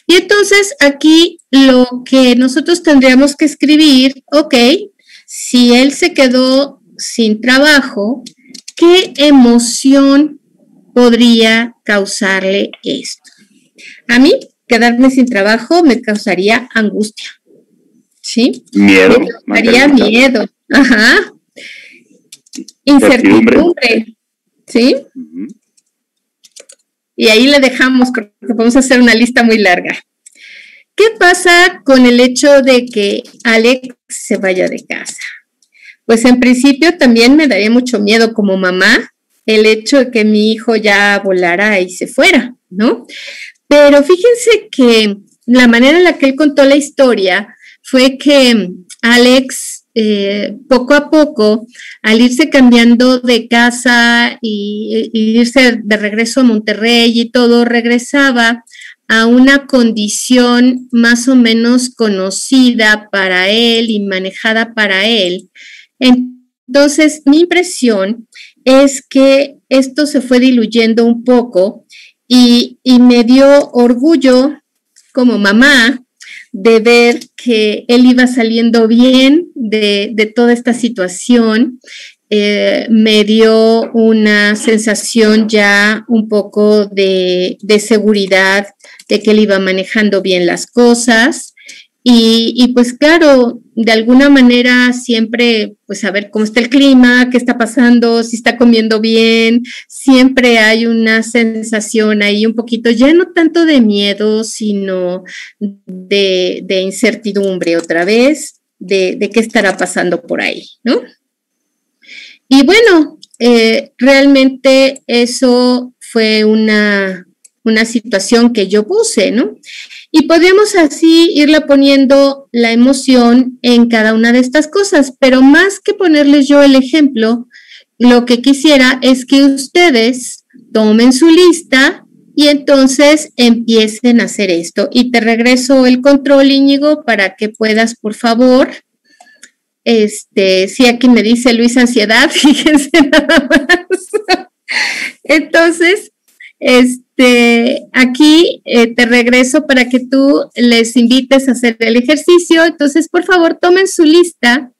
Y entonces aquí lo que nosotros tendríamos que escribir, ok, si él se quedó sin trabajo, ¿qué emoción podría causarle esto? A mí, quedarme sin trabajo me causaría angustia, ¿sí? Miedo. Me causaría miedo, ajá. Incertidumbre, ¿sí? Y ahí le dejamos, porque podemos hacer una lista muy larga. ¿Qué pasa con el hecho de que Alex se vaya de casa? Pues en principio también me daría mucho miedo como mamá el hecho de que mi hijo ya volara y se fuera, ¿no? Pero fíjense que la manera en la que él contó la historia fue que Alex, poco a poco, al irse cambiando de casa y irse de regreso a Monterrey y todo, regresaba a una condición más o menos conocida para él y manejada para él. Entonces, mi impresión es que esto se fue diluyendo un poco y me dio orgullo como mamá de ver que él iba saliendo bien de toda esta situación. Me dio una sensación ya un poco de seguridad, de que él iba manejando bien las cosas. Y pues claro, de alguna manera siempre, pues saber cómo está el clima, qué está pasando, si está comiendo bien, siempre hay una sensación ahí un poquito, ya no tanto de miedo, sino de incertidumbre otra vez, de qué estará pasando por ahí, ¿no? Y bueno, realmente eso fue una situación que yo puse, ¿no? Y podríamos así irle poniendo la emoción en cada una de estas cosas, pero más que ponerles yo el ejemplo, lo que quisiera es que ustedes tomen su lista y entonces empiecen a hacer esto. Y te regreso el control, Íñigo, para que puedas, por favor. Sí, aquí me dice Luis ansiedad, fíjense nada más. Entonces, aquí te regreso para que tú les invites a hacer el ejercicio. Entonces, por favor, tomen su lista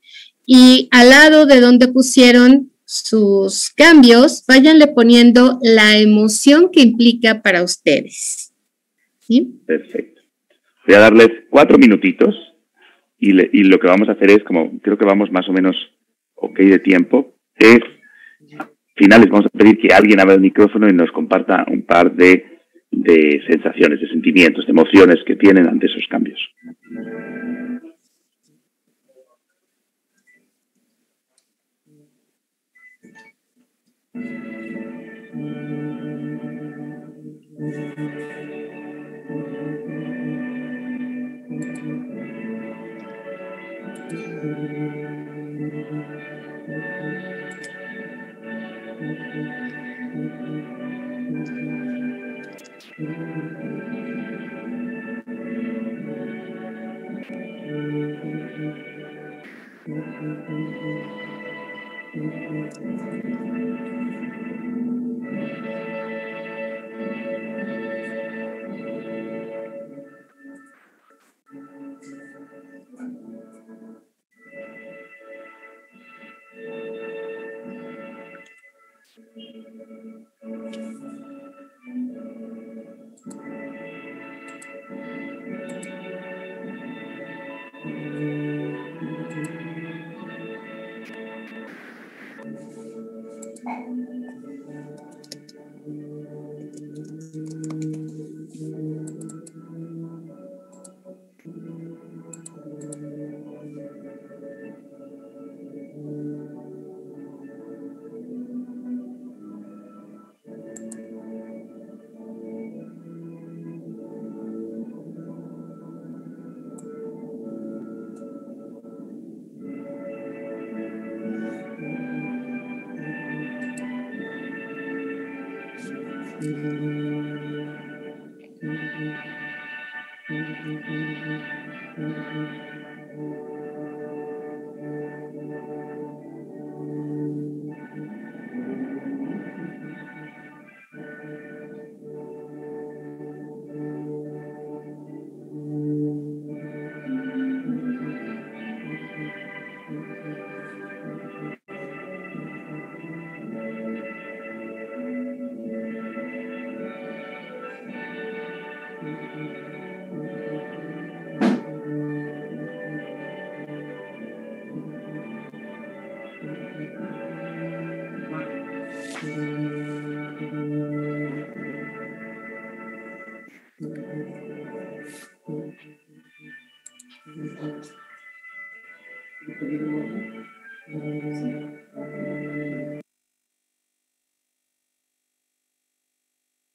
y al lado de donde pusieron sus cambios, váyanle poniendo la emoción que implica para ustedes. ¿Sí? Perfecto. Voy a darles 4 minutitos y lo que vamos a hacer es, como creo que vamos más o menos ok de tiempo, es finales vamos a pedir que alguien abra el micrófono y nos comparta un par de sensaciones, de sentimientos, de emociones que tienen ante esos cambios.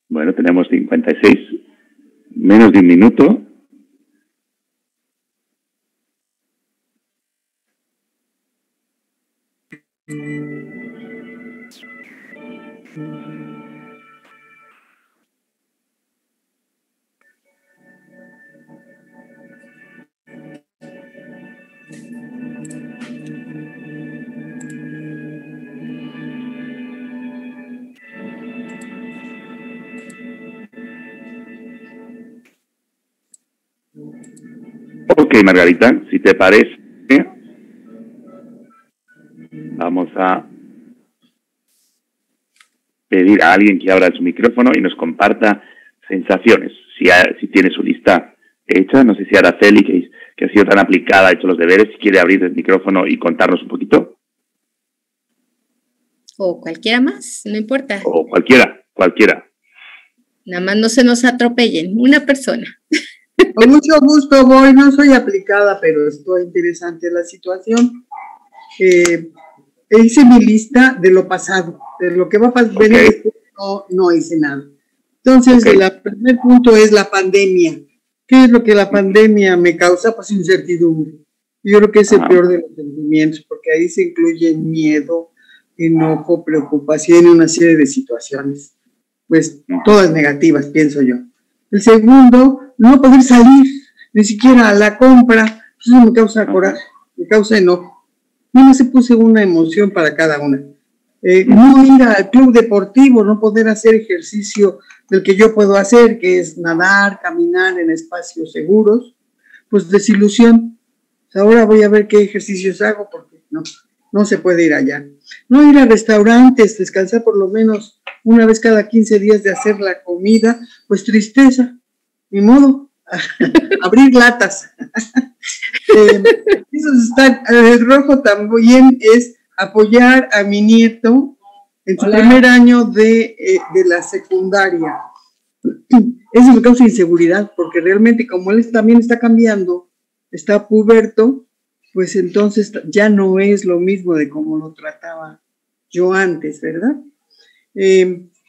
Bueno, tenemos 56, menos de un minuto. Ok, Margarita, si te parece, vamos a pedir a alguien que abra su micrófono y nos comparta sensaciones. Si tiene su lista hecha, no sé si Araceli, que ha sido tan aplicada, ha hecho los deberes, si quiere abrir el micrófono y contarnos un poquito. O cualquiera más, no importa. O cualquiera. Nada más no se nos atropellen, una persona. Con mucho gusto voy, no soy aplicada, pero estoy interesante la situación. Hice mi lista de lo pasado, de lo que va a venir después, no hice nada. Entonces, el primer punto es la pandemia. ¿Qué es lo que la pandemia me causa? Pues incertidumbre. Yo creo que es el peor de los sentimientos, porque ahí se incluyen miedo, enojo, preocupación y una serie de situaciones, pues todas negativas, pienso yo. El segundo, no poder salir, ni siquiera a la compra, pues eso me causa coraje, me causa enojo. No se puse una emoción para cada una. No ir al club deportivo, no poder hacer ejercicio del que yo puedo hacer, que es nadar, caminar en espacios seguros, pues desilusión. Ahora voy a ver qué ejercicios hago porque no se puede ir allá. No ir a restaurantes, descansar por lo menos una vez cada 15 días de hacer la comida, pues tristeza, ni modo, abrir latas. Eso está, el rojo también es apoyar a mi nieto en su primer año de la secundaria. Eso me causa inseguridad, porque realmente como él también está cambiando, está puberto, pues entonces ya no es lo mismo de como lo trataba yo antes, ¿verdad?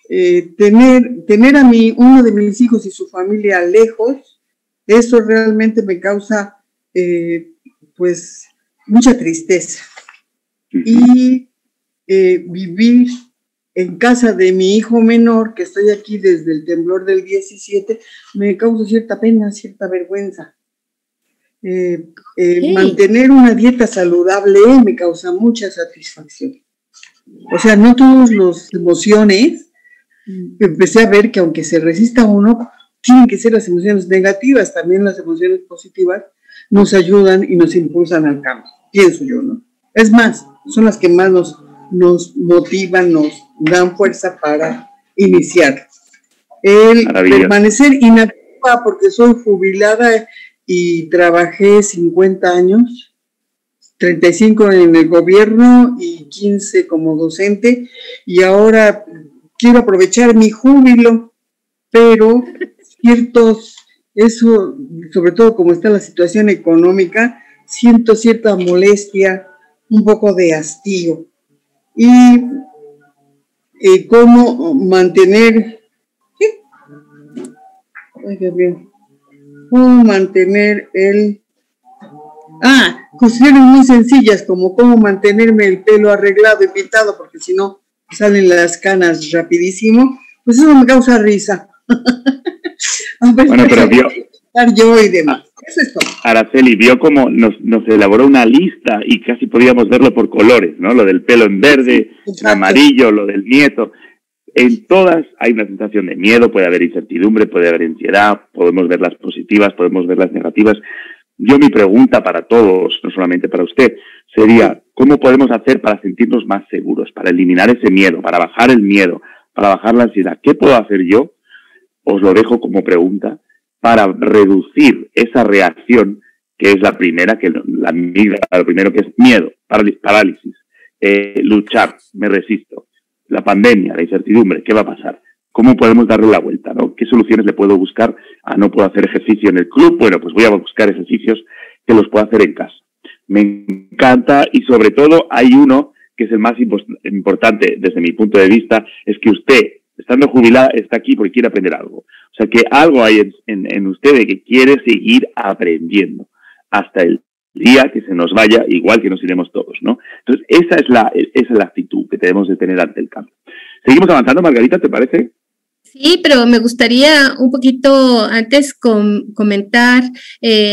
tener a uno de mis hijos y su familia lejos, eso realmente me causa pues mucha tristeza. Y vivir en casa de mi hijo menor, que estoy aquí desde el temblor del 17, me causa cierta pena, cierta vergüenza. Mantener una dieta saludable me causa mucha satisfacción. O sea, no todas las emociones, empecé a ver que aunque se resista uno, tienen que ser las emociones negativas, también las emociones positivas nos ayudan y nos impulsan al cambio, pienso yo, ¿no? Es más, son las que más nos motivan, nos dan fuerza para iniciar. El permanecer inactiva, porque soy jubilada y trabajé 50 años, 35 en el gobierno y 15 como docente, y ahora quiero aprovechar mi júbilo, pero eso, sobre todo como está la situación económica, siento cierta molestia, un poco de hastío. Y cómo mantener, cómo mantener cuestiones muy sencillas, como cómo mantenerme el pelo arreglado y pintado, porque si no salen las canas rapidísimo, pues eso me causa risa. Bueno, pero vio, yo y demás. Eso es todo. Araceli, vio cómo nos elaboró una lista y casi podíamos verlo por colores, ¿no? Lo del pelo en verde, en amarillo, lo del nieto. En todas hay una sensación de miedo, puede haber incertidumbre, puede haber ansiedad, podemos ver las positivas, podemos ver las negativas. Mi pregunta para todos, no solamente para usted, sería, ¿cómo podemos hacer para sentirnos más seguros, para eliminar ese miedo, para bajar el miedo, para bajar la ansiedad? ¿Qué puedo hacer yo? Os lo dejo como pregunta, para reducir esa reacción, que es la primera, lo primero que es miedo, parálisis, luchar, me resisto, la pandemia, la incertidumbre, ¿qué va a pasar? ¿Cómo podemos darle la vuelta, ¿no? ¿Qué soluciones le puedo buscar? No puedo hacer ejercicio en el club, bueno, pues voy a buscar ejercicios que los puedo hacer en casa. Me encanta, y sobre todo hay uno que es el más importante desde mi punto de vista, es que usted, estando jubilada, está aquí porque quiere aprender algo. O sea, que algo hay en usted de que quiere seguir aprendiendo hasta el día que se nos vaya, igual que nos iremos todos, ¿no? Entonces, esa es la actitud que tenemos de tener ante el cambio. ¿Seguimos avanzando, Margarita, te parece? Sí, pero me gustaría un poquito antes comentar,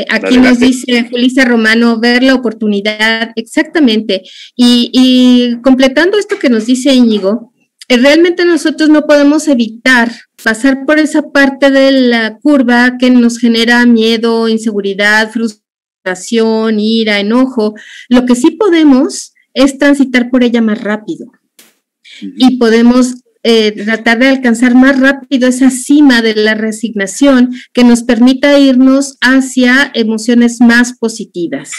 aquí nos dice Julissa Romano, ver la oportunidad, exactamente, y completando esto que nos dice Íñigo, realmente nosotros no podemos evitar pasar por esa parte de la curva que nos genera miedo, inseguridad, frustración, ira, enojo. Lo que sí podemos es transitar por ella más rápido y podemos tratar de alcanzar más rápido esa cima de la resignación que nos permita irnos hacia emociones más positivas.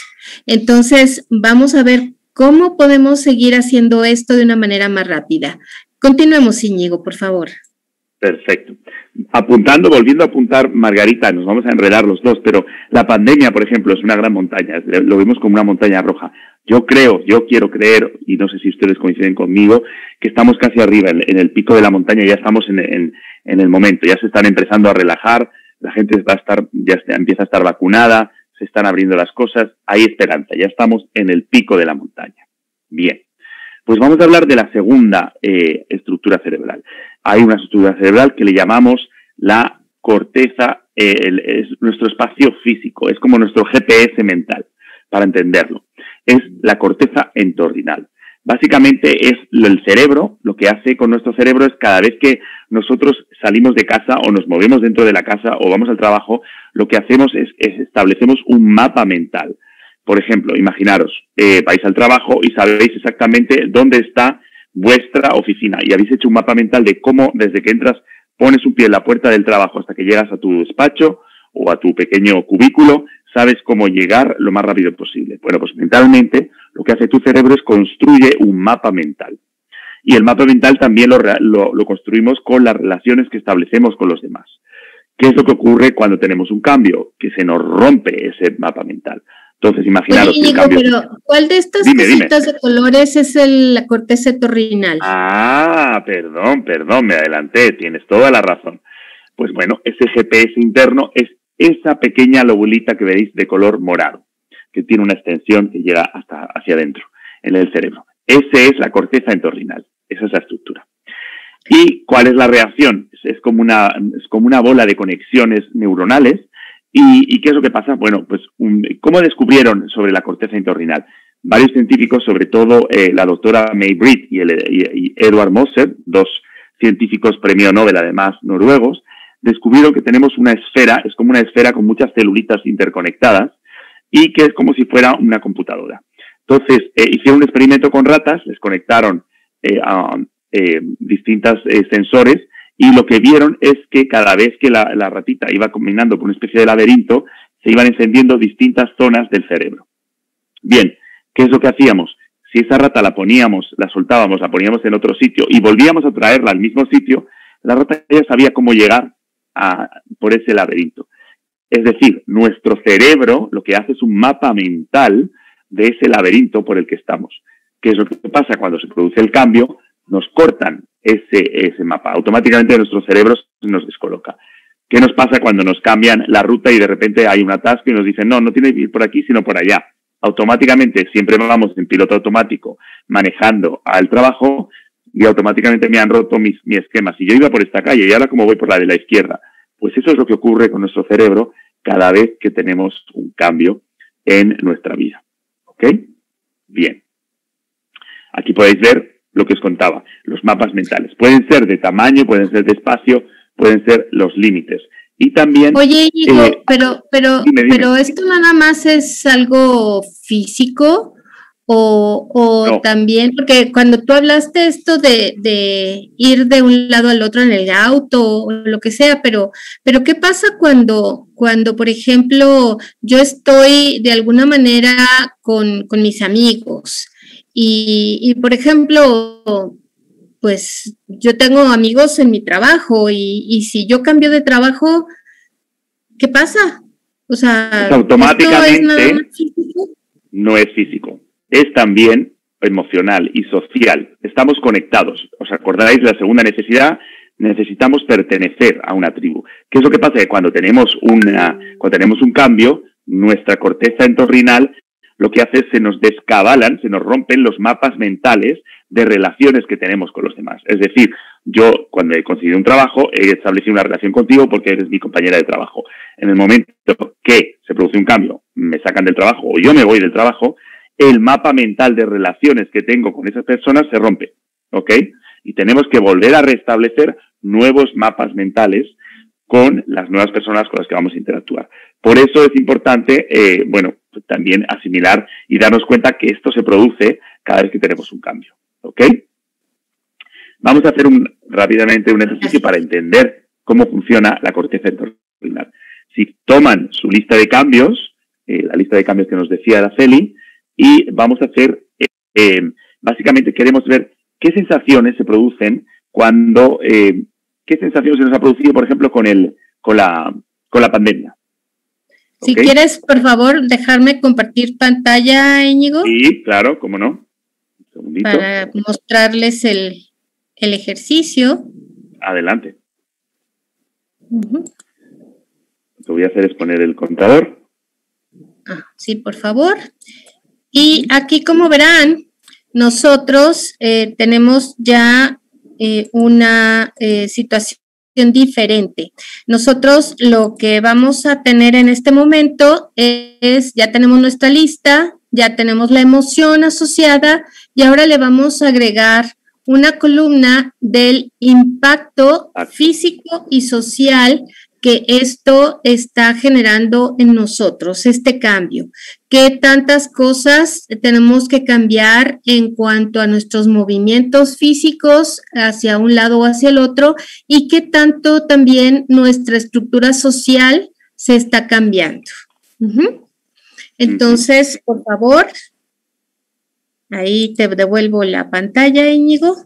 Entonces, vamos a ver cómo podemos seguir haciendo esto de una manera más rápida. Continuemos, Íñigo, por favor. Perfecto. Volviendo a apuntar, Margarita, nos vamos a enredar los dos, pero la pandemia, por ejemplo, es una gran montaña, lo vemos como una montaña roja. Yo quiero creer, y no sé si ustedes coinciden conmigo, que estamos casi arriba, en el pico de la montaña, ya estamos en el momento, ya se están empezando a relajar, la gente ya empieza a estar vacunada, se están abriendo las cosas, hay esperanza, ya estamos en el pico de la montaña. Bien. Pues vamos a hablar de la segunda estructura cerebral. Hay una estructura cerebral que le llamamos la corteza, es nuestro espacio físico, es como nuestro GPS mental, para entenderlo. Es la corteza entorrinal. Básicamente es el cerebro, lo que hace con nuestro cerebro es cada vez que nosotros salimos de casa o nos movemos dentro de la casa o vamos al trabajo, lo que hacemos es establecemos un mapa mental. Por ejemplo, imaginaros, vais al trabajo y sabéis exactamente dónde está vuestra oficina y habéis hecho un mapa mental de cómo, desde que entras, pones un pie en la puerta del trabajo hasta que llegas a tu despacho o a tu pequeño cubículo, sabes cómo llegar lo más rápido posible. Bueno, pues mentalmente lo que hace tu cerebro es construye un mapa mental. Y el mapa mental también lo construimos con las relaciones que establecemos con los demás. ¿Qué es lo que ocurre cuando tenemos un cambio? Que se nos rompe ese mapa mental. Entonces, imaginaros Oye, el cambio. Pero ¿cuál de estas cositas de colores es la corteza entorrinal? Perdón, me adelanté, tienes toda la razón. Pues bueno, ese GPS interno es esa pequeña lobulita que veis de color morado, que tiene una extensión que llega hasta hacia adentro, en el cerebro. Esa es la corteza entorrinal, esa es la estructura. ¿Y cuál es la reacción? Es como una bola de conexiones neuronales. ¿Y qué es lo que pasa? Bueno, pues, ¿cómo descubrieron sobre la corteza entorrinal? Varios científicos, sobre todo la doctora May Britt y Edward Moser, dos científicos premio Nobel, además, noruegos, descubrieron que tenemos una esfera, es como una esfera con muchas celulitas interconectadas y que es como si fuera una computadora. Entonces, hicieron un experimento con ratas, les conectaron a distintos sensores y lo que vieron es que cada vez que la ratita iba caminando por una especie de laberinto, se iban encendiendo distintas zonas del cerebro. Bien, ¿qué es lo que hacíamos? Si esa rata la soltábamos, la poníamos en otro sitio y volvíamos a traerla al mismo sitio, la rata ya sabía cómo llegar por ese laberinto. Es decir, nuestro cerebro lo que hace es un mapa mental de ese laberinto por el que estamos. ¿Qué es lo que pasa? Cuando se produce el cambio, nos cortan ese mapa. Automáticamente nuestro cerebro se nos descoloca. ¿Qué nos pasa cuando nos cambian la ruta y de repente hay un atasco y nos dicen, no tiene que ir por aquí, sino por allá? Automáticamente, siempre vamos en piloto automático manejando al trabajo y automáticamente me han roto mi esquema. Si yo iba por esta calle y ahora como voy por la de la izquierda, pues eso es lo que ocurre con nuestro cerebro cada vez que tenemos un cambio en nuestra vida. ¿Ok? Bien. Aquí podéis ver lo que os contaba, los mapas mentales. Pueden ser de tamaño, pueden ser de espacio, pueden ser los límites. Y también... Oye, Íñigo, pero ¿esto nada más es algo físico o no? También, porque cuando tú hablaste esto de ir de un lado al otro en el auto o lo que sea, pero ¿qué pasa cuando, por ejemplo, yo estoy de alguna manera con mis amigos y, por ejemplo, pues yo tengo amigos en mi trabajo y si yo cambio de trabajo, ¿qué pasa? O sea, pues automáticamente no es físico, es también emocional y social. Estamos conectados. ¿Os acordáis de la segunda necesidad? Necesitamos pertenecer a una tribu. ¿Qué es lo que pasa? Que cuando tenemos un cambio, nuestra corteza entorrinal lo que hace es se nos descabalan, se nos rompen los mapas mentales de relaciones que tenemos con los demás. Es decir, yo cuando he conseguido un trabajo he establecido una relación contigo porque eres mi compañera de trabajo. En el momento que se produce un cambio, me sacan del trabajo o yo me voy del trabajo, el mapa mental de relaciones que tengo con esas personas se rompe, ¿ok? Y tenemos que volver a restablecer nuevos mapas mentales con las nuevas personas con las que vamos a interactuar. Por eso es importante, también asimilar y darnos cuenta que esto se produce cada vez que tenemos un cambio, ¿ok? Vamos a hacer rápidamente un ejercicio para entender cómo funciona la corteza entorrinal. Si toman su lista de cambios, la lista de cambios que nos decía Araceli, y vamos a hacer, básicamente queremos ver qué sensaciones se producen cuando, qué sensaciones se nos ha producido, por ejemplo, con la pandemia. Si quieres, por favor, dejarme compartir pantalla, Íñigo. Sí, claro, cómo no. Un segundito. Para mostrarles el ejercicio. Adelante. Lo que voy a hacer es poner el contador. Sí, por favor. Y aquí, como verán, nosotros tenemos ya una situación diferente. Nosotros lo que vamos a tener en este momento es, ya tenemos nuestra lista, ya tenemos la emoción asociada y ahora le vamos a agregar una columna del impacto físico y social que esto está generando en nosotros, este cambio. ¿Qué tantas cosas tenemos que cambiar en cuanto a nuestros movimientos físicos hacia un lado o hacia el otro? ¿Y qué tanto también nuestra estructura social se está cambiando? Entonces, por favor, ahí te devuelvo la pantalla, Íñigo.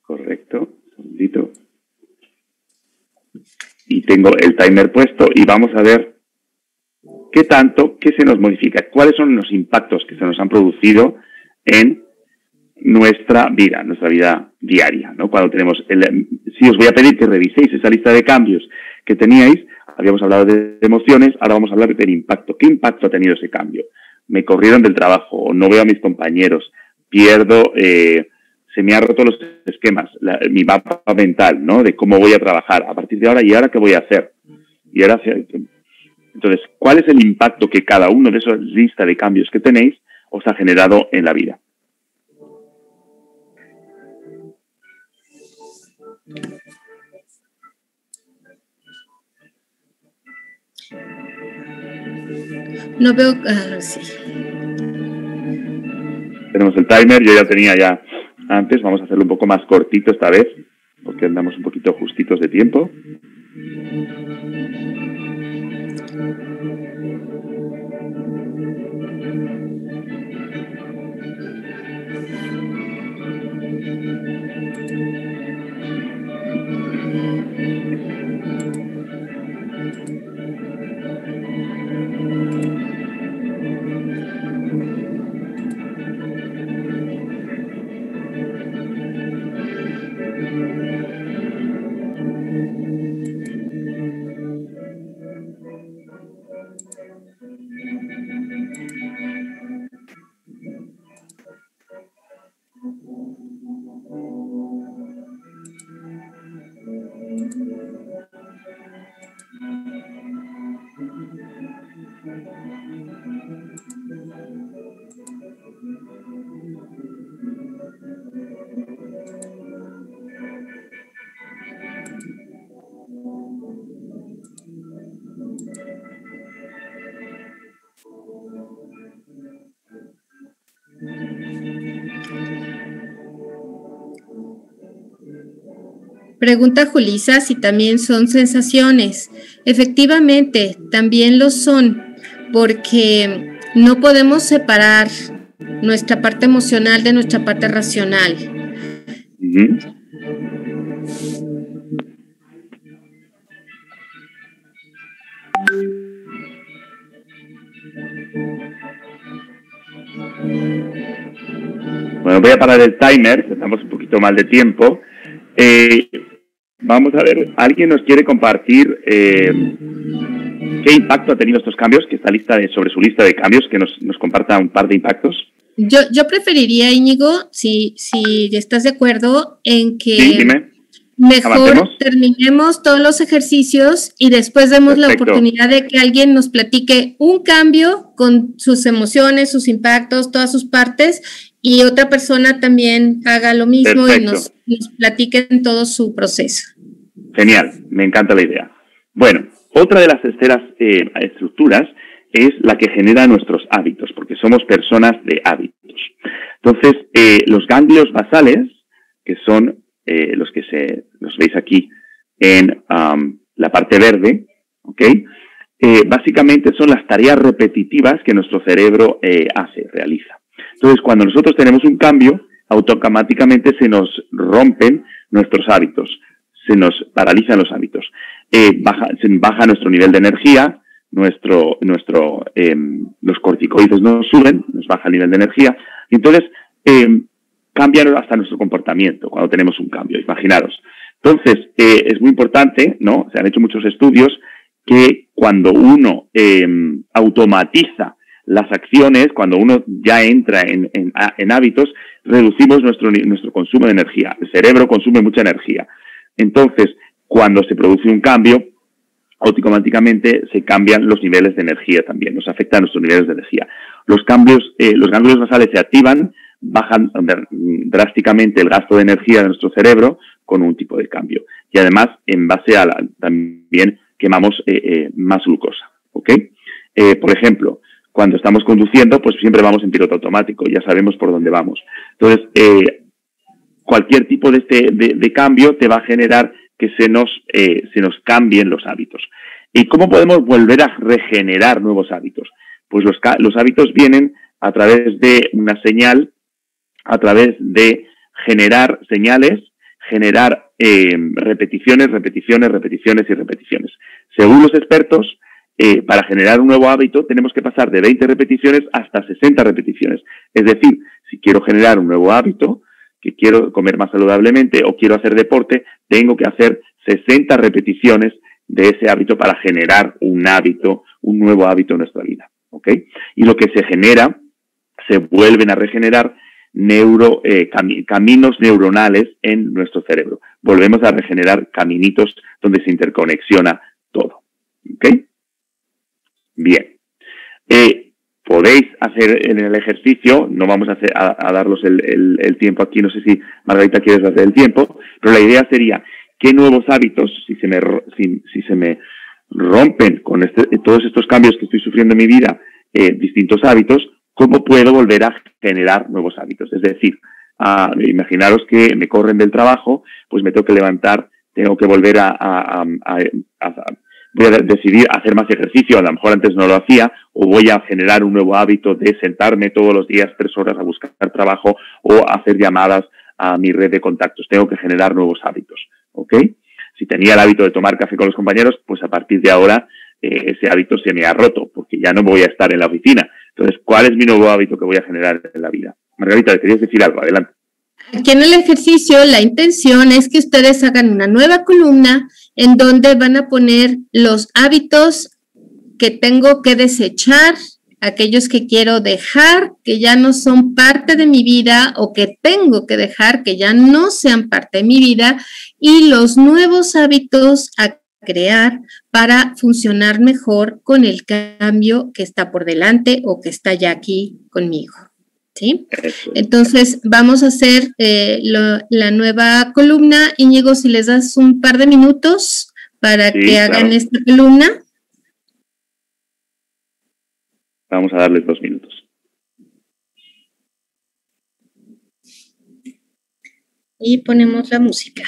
Correcto, un segundito. Y tengo el timer puesto y vamos a ver qué se nos modifica, cuáles son los impactos que se nos han producido en nuestra vida diaria, ¿no? Cuando tenemos si os voy a pedir que reviséis esa lista de cambios que teníais, habíamos hablado de emociones, ahora vamos a hablar del impacto. ¿Qué impacto ha tenido ese cambio? Me corrieron del trabajo, no veo a mis compañeros, pierdo, se me han roto los esquemas, mi mapa mental, ¿no? De cómo voy a trabajar a partir de ahora y ahora qué voy a hacer. Entonces, ¿cuál es el impacto que cada uno de esas listas de cambios que tenéis os ha generado en la vida? No veo, sí. Tenemos el timer, yo ya tenía ya antes, vamos a hacerlo un poco más cortito esta vez, porque andamos un poquito justitos de tiempo. Pregunta Julisa si también son sensaciones. Efectivamente, también lo son, porque no podemos separar nuestra parte emocional de nuestra parte racional. Bueno, voy a parar el timer, estamos un poquito mal de tiempo. Vamos a ver, ¿alguien nos quiere compartir qué impacto ha tenido estos cambios? Que está sobre su lista de cambios, que nos comparta un par de impactos. Yo preferiría, Íñigo, si estás de acuerdo, en que sí, mejor avancemos. Terminemos todos los ejercicios y después demos la oportunidad de que alguien nos platique un cambio con sus emociones, sus impactos, todas sus partes, y otra persona también haga lo mismo. Perfecto. Y nos platique en todo su proceso. Genial, me encanta la idea. Bueno, otra de las terceras estructuras es la que genera nuestros hábitos, porque somos personas de hábitos. Entonces, los ganglios basales, que son los veis aquí en la parte verde, ¿ok? Básicamente son las tareas repetitivas que nuestro cerebro realiza. Entonces, cuando nosotros tenemos un cambio, automáticamente se nos rompen nuestros hábitos, se nos paralizan los hábitos, baja nuestro nivel de energía, los corticoides nos suben, nos baja el nivel de energía, y entonces cambian hasta nuestro comportamiento cuando tenemos un cambio, imaginaros. Entonces, es muy importante, ¿no? Se han hecho muchos estudios que cuando uno automatiza las acciones, cuando uno ya entra en hábitos, reducimos nuestro consumo de energía. El cerebro consume mucha energía. Entonces, cuando se produce un cambio, automáticamente se cambian los niveles de energía también, nos afectan nuestros niveles de energía. Los ganglios basales se activan, bajan drásticamente el gasto de energía de nuestro cerebro con un tipo de cambio. Y además, en base a también quemamos más glucosa, ¿ok? Por ejemplo, cuando estamos conduciendo, pues siempre vamos en piloto automático, ya sabemos por dónde vamos. Entonces, cualquier tipo de cambio te va a generar que se nos cambien los hábitos. ¿Y cómo podemos volver a regenerar nuevos hábitos? Pues los hábitos vienen a través de una señal, a través de generar señales, generar repeticiones. Según los expertos, para generar un nuevo hábito tenemos que pasar de 20 repeticiones hasta 60 repeticiones. Es decir, si quiero generar un nuevo hábito, que quiero comer más saludablemente o quiero hacer deporte, tengo que hacer 60 repeticiones de ese hábito para generar un hábito, un nuevo hábito en nuestra vida, ¿ok? Y lo que se genera, se vuelven a regenerar caminos neuronales en nuestro cerebro. Volvemos a regenerar caminitos donde se interconexiona todo, ¿ok? Bien. Podéis hacer en el ejercicio, no vamos a darlos el tiempo aquí, no sé si Margarita quieres hacer el tiempo, pero la idea sería, ¿qué nuevos hábitos, si se me rompen con todos estos cambios que estoy sufriendo en mi vida, distintos hábitos, cómo puedo volver a generar nuevos hábitos? Es decir, imaginaros que me corren del trabajo, pues me tengo que levantar, tengo que volver voy a decidir hacer más ejercicio, a lo mejor antes no lo hacía, o voy a generar un nuevo hábito de sentarme todos los días 3 horas a buscar trabajo o hacer llamadas a mi red de contactos. Tengo que generar nuevos hábitos, ¿ok? Si tenía el hábito de tomar café con los compañeros, pues a partir de ahora ese hábito se me ha roto, porque ya no voy a estar en la oficina. Entonces, ¿cuál es mi nuevo hábito que voy a generar en la vida? Margarita, ¿le querías decir algo? Adelante. Aquí en el ejercicio, la intención es que ustedes hagan una nueva columna en donde van a poner los hábitos que tengo que desechar, aquellos que quiero dejar, que ya no son parte de mi vida, o que tengo que dejar, que ya no sean parte de mi vida, y los nuevos hábitos a crear para funcionar mejor con el cambio que está por delante o que está ya aquí conmigo. ¿Sí? Entonces, vamos a hacer la nueva columna. Íñigo, si les das un par de minutos para que hagan esta columna. Vamos a darles 2 minutos. Y ponemos la música.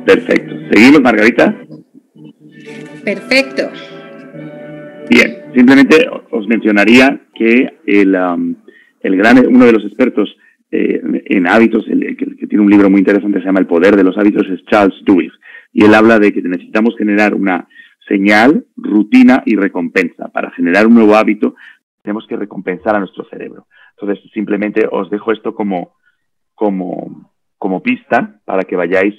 Perfecto. ¿Seguimos, Margarita? Perfecto. Bien, simplemente os mencionaría que uno de los expertos en hábitos, que tiene un libro muy interesante, se llama El poder de los hábitos, es Charles Duhigg, y él habla de que necesitamos generar una señal, rutina y recompensa. Para generar un nuevo hábito tenemos que recompensar a nuestro cerebro. Entonces, simplemente os dejo esto como pista para que vayáis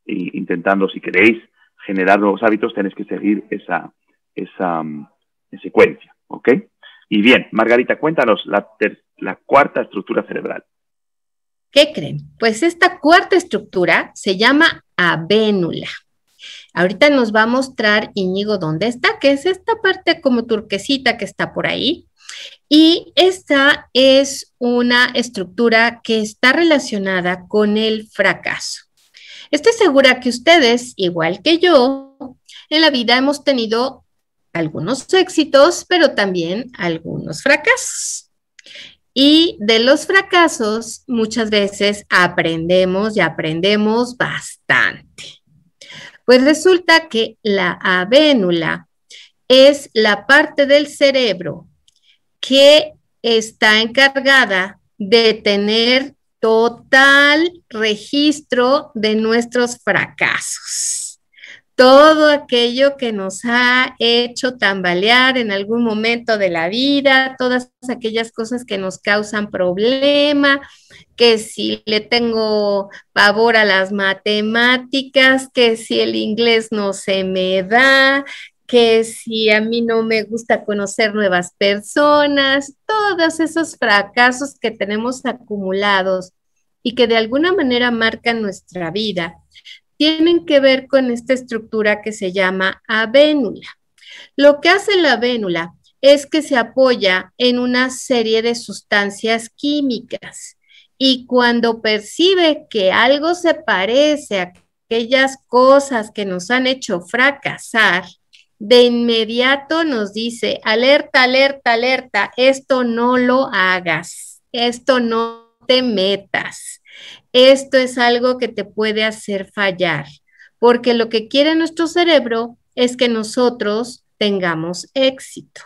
intentando, si queréis generar nuevos hábitos, tenéis que seguir esa secuencia, ¿ok? Y bien, Margarita, cuéntanos la cuarta estructura cerebral. ¿Qué creen? Pues esta cuarta estructura se llama avénula. Ahorita nos va a mostrar Íñigo dónde está, que es esta parte como turquesita que está por ahí. Y esta es una estructura que está relacionada con el fracaso. Estoy segura que ustedes, igual que yo, en la vida hemos tenido algunos éxitos, pero también algunos fracasos. Y de los fracasos muchas veces aprendemos y aprendemos bastante. Pues resulta que la avénula es la parte del cerebro que está encargada de tener total registro de nuestros fracasos. Todo aquello que nos ha hecho tambalear en algún momento de la vida, todas aquellas cosas que nos causan problema, que si le tengo pavor a las matemáticas, que si el inglés no se me da, que si a mí no me gusta conocer nuevas personas, todos esos fracasos que tenemos acumulados y que de alguna manera marcan nuestra vida, tienen que ver con esta estructura que se llama avénula. Lo que hace la avénula es que se apoya en una serie de sustancias químicas y cuando percibe que algo se parece a aquellas cosas que nos han hecho fracasar, de inmediato nos dice, alerta, alerta, alerta, esto no lo hagas, esto no te metas. Esto es algo que te puede hacer fallar, porque lo que quiere nuestro cerebro es que nosotros tengamos éxito.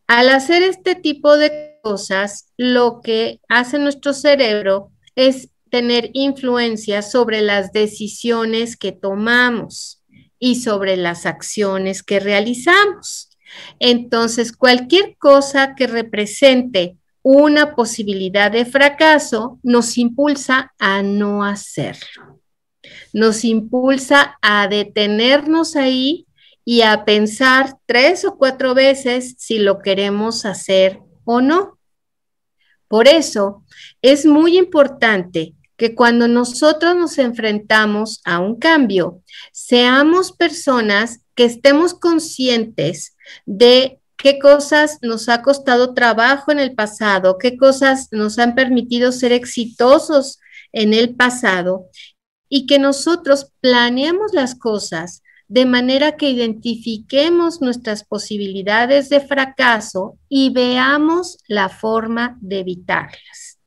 Al hacer este tipo de cosas, lo que hace nuestro cerebro es tener influencia sobre las decisiones que tomamos y sobre las acciones que realizamos. Entonces, cualquier cosa que represente una posibilidad de fracaso nos impulsa a no hacerlo. Nos impulsa a detenernos ahí y a pensar 3 o 4 veces si lo queremos hacer o no. Por eso es muy importante que cuando nosotros nos enfrentamos a un cambio, seamos personas que estemos conscientes de qué cosas nos ha costado trabajo en el pasado, qué cosas nos han permitido ser exitosos en el pasado y que nosotros planeemos las cosas de manera que identifiquemos nuestras posibilidades de fracaso y veamos la forma de evitarlas.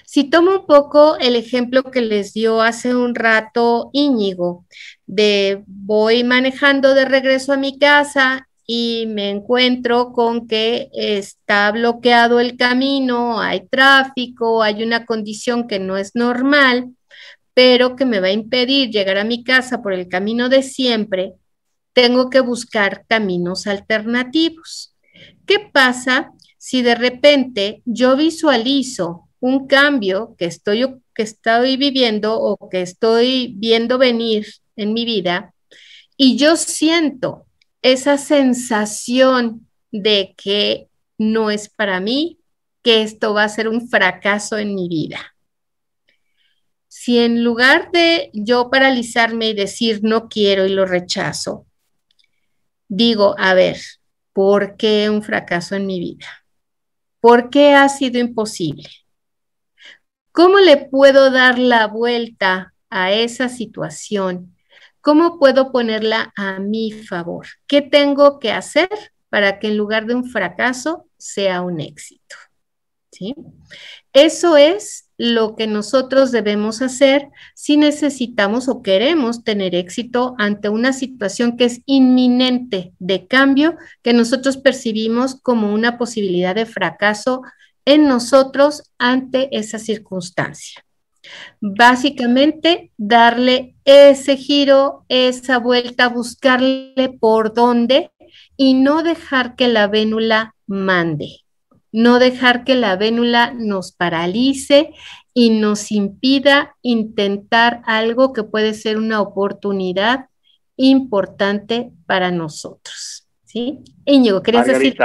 Si tomo un poco el ejemplo que les dio hace un rato Íñigo, de voy manejando de regreso a mi casa y me encuentro con que está bloqueado el camino, hay tráfico, hay una condición que no es normal, pero que me va a impedir llegar a mi casa por el camino de siempre, tengo que buscar caminos alternativos. ¿Qué pasa si de repente yo visualizo un cambio que estoy viviendo o que estoy viendo venir en mi vida y yo siento esa sensación de que no es para mí, que esto va a ser un fracaso en mi vida? Si en lugar de yo paralizarme y decir no quiero y lo rechazo, digo, a ver, ¿por qué un fracaso en mi vida? ¿Por qué ha sido imposible? ¿Cómo le puedo dar la vuelta a esa situación? ¿Cómo puedo ponerla a mi favor? ¿Qué tengo que hacer para que en lugar de un fracaso sea un éxito? ¿Sí? Eso es lo que nosotros debemos hacer si necesitamos o queremos tener éxito ante una situación que es inminente de cambio, que nosotros percibimos como una posibilidad de fracaso en nosotros ante esa circunstancia. Básicamente, darle ese giro, esa vuelta, buscarle por dónde y no dejar que la vénula mande. No dejar que la vénula nos paralice y nos impida intentar algo que puede ser una oportunidad importante para nosotros. ¿Sí? Íñigo, ¿querías decir?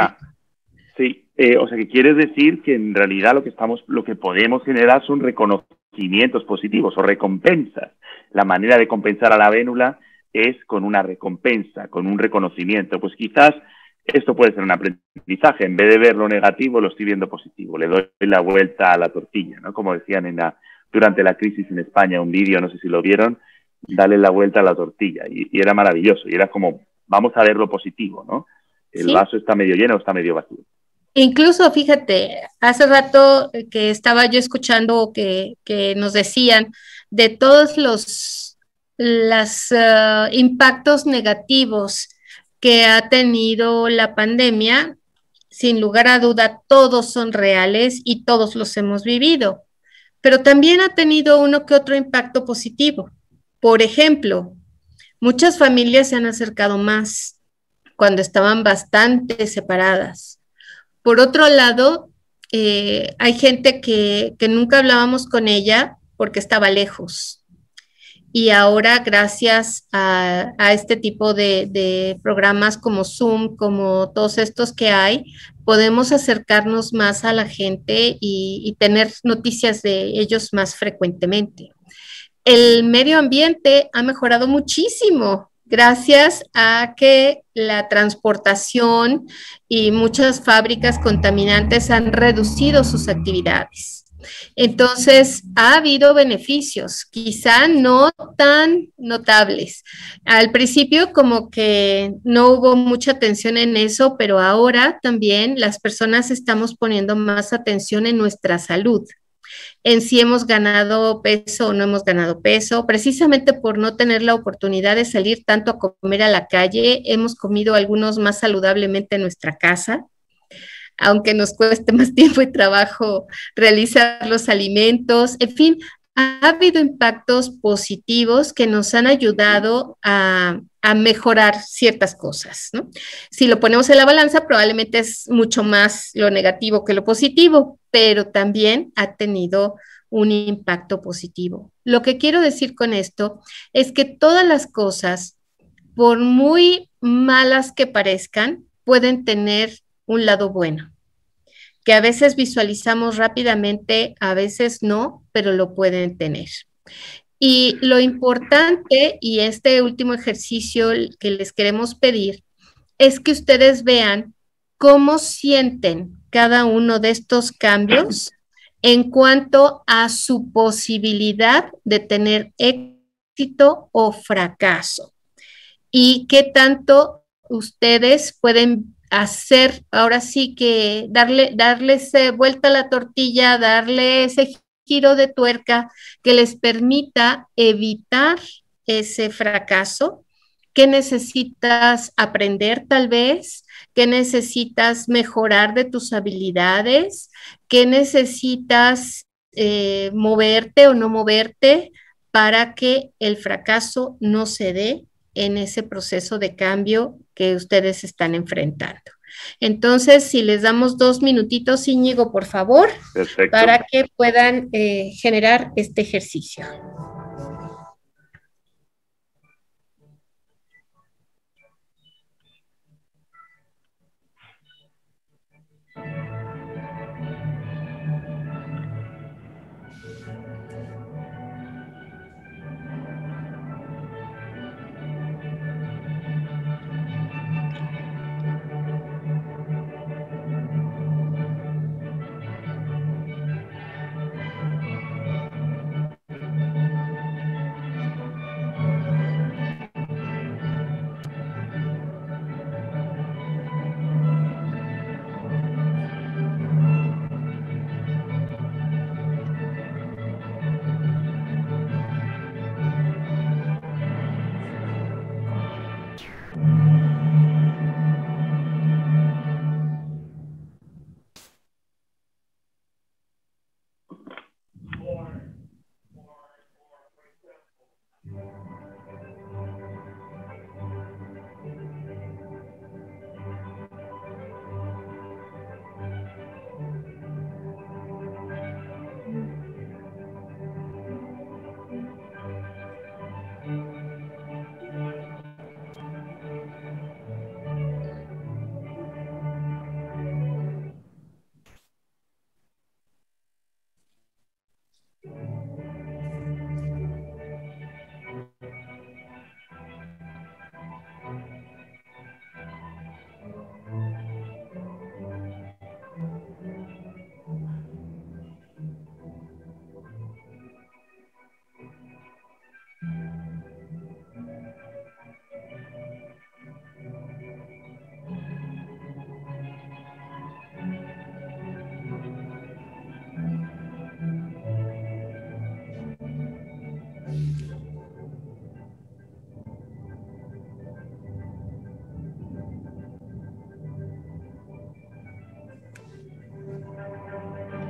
Sí, o sea, que quieres decir que en realidad lo que podemos generar son reconocimientos positivos o recompensas. La manera de compensar a la vénula es con una recompensa, con un reconocimiento. Pues quizás esto puede ser un aprendizaje. En vez de ver lo negativo, lo estoy viendo positivo. Le doy la vuelta a la tortilla, ¿no? Como decían durante la crisis en España, un vídeo, no sé si lo vieron, dale la vuelta a la tortilla. Y era maravilloso. Y era como, vamos a ver lo positivo, ¿no? El vaso está medio lleno o está medio vacío. Incluso, fíjate, hace rato que estaba yo escuchando que nos decían de todos los impactos negativos que ha tenido la pandemia, sin lugar a duda, todos son reales y todos los hemos vivido, pero también ha tenido uno que otro impacto positivo. Por ejemplo, muchas familias se han acercado más cuando estaban bastante separadas. Por otro lado, hay gente que nunca hablábamos con ella porque estaba lejos. Y ahora, gracias a este tipo de programas como Zoom, como todos estos que hay, podemos acercarnos más a la gente y tener noticias de ellos más frecuentemente. El medio ambiente ha mejorado muchísimo gracias a que la transportación y muchas fábricas contaminantes han reducido sus actividades. Entonces, ha habido beneficios, quizá no tan notables. Al principio como que no hubo mucha atención en eso, pero ahora también las personas estamos poniendo más atención en nuestra salud, en si hemos ganado peso o no hemos ganado peso, precisamente por no tener la oportunidad de salir tanto a comer a la calle, hemos comido algunos más saludablemente en nuestra casa, aunque nos cueste más tiempo y trabajo realizar los alimentos, en fin, ha habido impactos positivos que nos han ayudado a mejorar ciertas cosas, ¿no? Si lo ponemos en la balanza, probablemente es mucho más lo negativo que lo positivo, pero también ha tenido un impacto positivo. Lo que quiero decir con esto es que todas las cosas, por muy malas que parezcan, pueden tener un lado bueno, que a veces visualizamos rápidamente, a veces no, pero lo pueden tener. Y lo importante, y este último ejercicio que les queremos pedir, es que ustedes vean cómo sienten cada uno de estos cambios en cuanto a su posibilidad de tener éxito o fracaso. Y qué tanto ustedes pueden hacer, ahora sí que darles vuelta a la tortilla, darle ese giro de tuerca que les permita evitar ese fracaso. ¿Qué necesitas aprender tal vez? ¿Qué necesitas mejorar de tus habilidades? ¿Qué necesitas moverte o no moverte para que el fracaso no se dé en ese proceso de cambio que ustedes están enfrentando? Entonces, si les damos 2 minutitos, Íñigo, por favor, perfecto, para que puedan generar este ejercicio.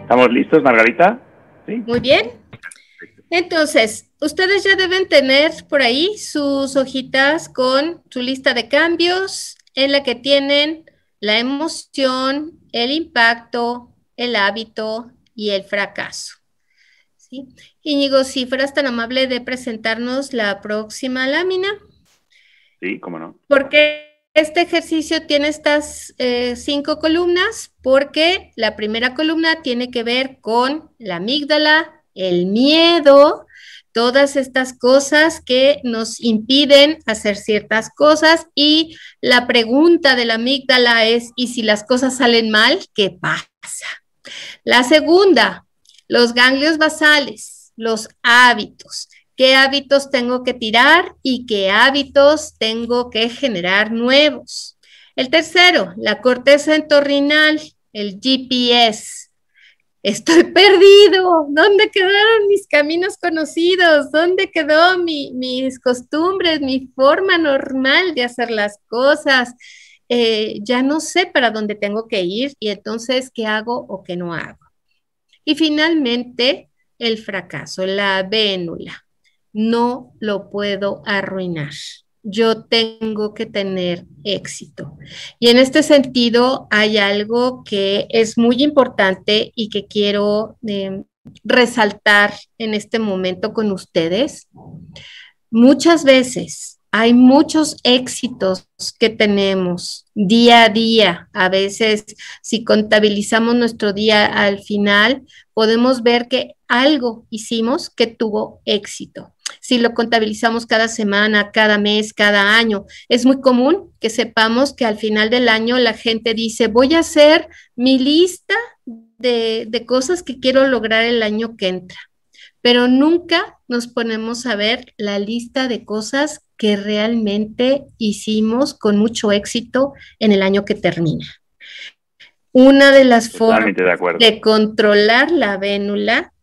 ¿Estamos listos, Margarita? ¿Sí? Muy bien. Entonces, ustedes ya deben tener por ahí sus hojitas con su lista de cambios en la que tienen la emoción, el impacto, el hábito y el fracaso. ¿Sí? Íñigo, si fueras tan amable de presentarnos la próxima lámina. Sí, cómo no. Porque este ejercicio tiene estas 5 columnas, porque la primera columna tiene que ver con la amígdala, el miedo, todas estas cosas que nos impiden hacer ciertas cosas, y la pregunta de la amígdala es, ¿y si las cosas salen mal, qué pasa? La segunda, los ganglios basales, los hábitos. ¿Qué hábitos tengo que tirar y qué hábitos tengo que generar nuevos? El tercero, la corteza entorrinal, el GPS. Estoy perdido. ¿Dónde quedaron mis caminos conocidos? ¿Dónde quedó mis costumbres, mi forma normal de hacer las cosas? Ya no sé para dónde tengo que ir y entonces qué hago o qué no hago. Y finalmente, el fracaso, la vénula. No lo puedo arruinar. Yo tengo que tener éxito. Y en este sentido hay algo que es muy importante y que quiero resaltar en este momento con ustedes. Muchas veces hay muchos éxitos que tenemos día a día. A veces, si contabilizamos nuestro día al final, podemos ver que algo hicimos que tuvo éxito. Si lo contabilizamos cada semana, cada mes, cada año, es muy común que sepamos que al final del año la gente dice, voy a hacer mi lista de cosas que quiero lograr el año que entra. Pero nunca nos ponemos a ver la lista de cosas que realmente hicimos con mucho éxito en el año que termina. Una de las formas de controlar la vénula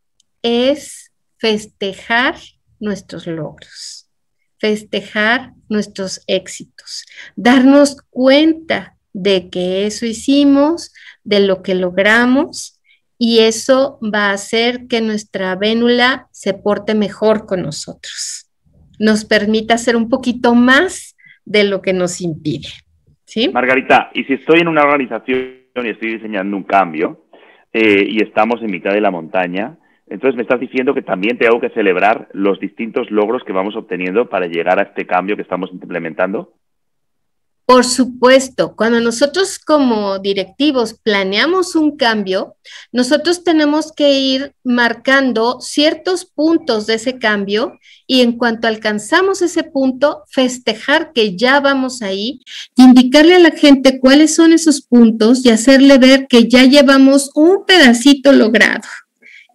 es festejar nuestros logros, festejar nuestros éxitos, darnos cuenta de que eso hicimos, de lo que logramos, y eso va a hacer que nuestra vénula se porte mejor con nosotros, nos permita hacer un poquito más de lo que nos impide. ¿Sí? Margarita, y si estoy en una organización y estoy diseñando un cambio y estamos en mitad de la montaña, entonces me estás diciendo que también tengo que celebrar los distintos logros que vamos obteniendo para llegar a este cambio que estamos implementando. Por supuesto, cuando nosotros como directivos planeamos un cambio, nosotros tenemos que ir marcando ciertos puntos de ese cambio y en cuanto alcanzamos ese punto, festejar que ya vamos ahí, indicarle a la gente cuáles son esos puntos y hacerle ver que ya llevamos un pedacito logrado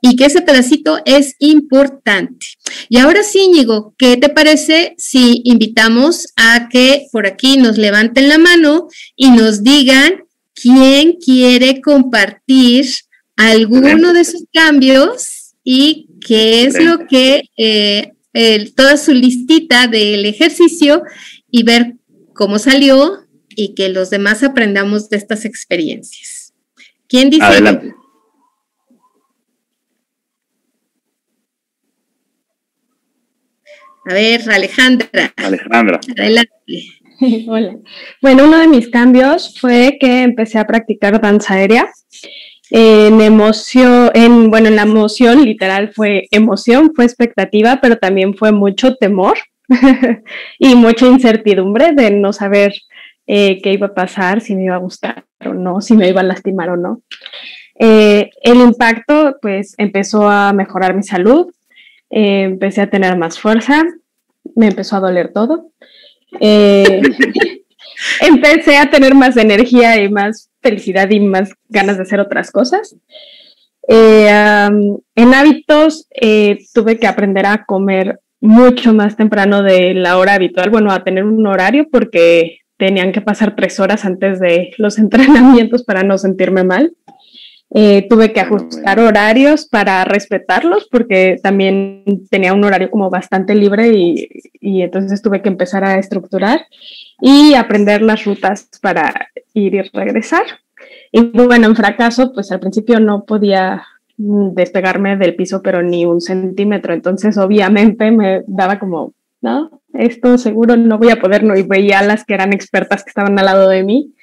y que ese pedacito es importante. Y ahora sí, Íñigo, ¿qué te parece si invitamos a que por aquí nos levanten la mano y nos digan quién quiere compartir alguno de sus cambios y qué es lo que, toda su listita del ejercicio y ver cómo salió y que los demás aprendamos de estas experiencias? ¿Quién dice? Adelante. A ver, Alejandra. Alejandra. Adelante. Hola. Bueno, uno de mis cambios fue que empecé a practicar danza aérea. En la emoción literal fue emoción, fue expectativa, pero también fue mucho temor y mucha incertidumbre de no saber qué iba a pasar, si me iba a gustar o no, si me iba a lastimar o no. El impacto, pues, empezó a mejorar mi salud. Empecé a tener más fuerza, me empezó a doler todo, empecé a tener más energía y más felicidad y más ganas de hacer otras cosas. En hábitos tuve que aprender a comer mucho más temprano de la hora habitual, bueno, a tener un horario porque tenían que pasar 3 horas antes de los entrenamientos para no sentirme mal. Tuve que ajustar horarios para respetarlos porque también tenía un horario como bastante libre y entonces tuve que empezar a estructurar y aprender las rutas para ir y regresar. Y bueno, en fracaso, pues al principio no podía despegarme del piso, pero ni un centímetro. Entonces, obviamente, me daba como, no, esto seguro no voy a poder, no. Y veía a las que eran expertas que estaban al lado de mí,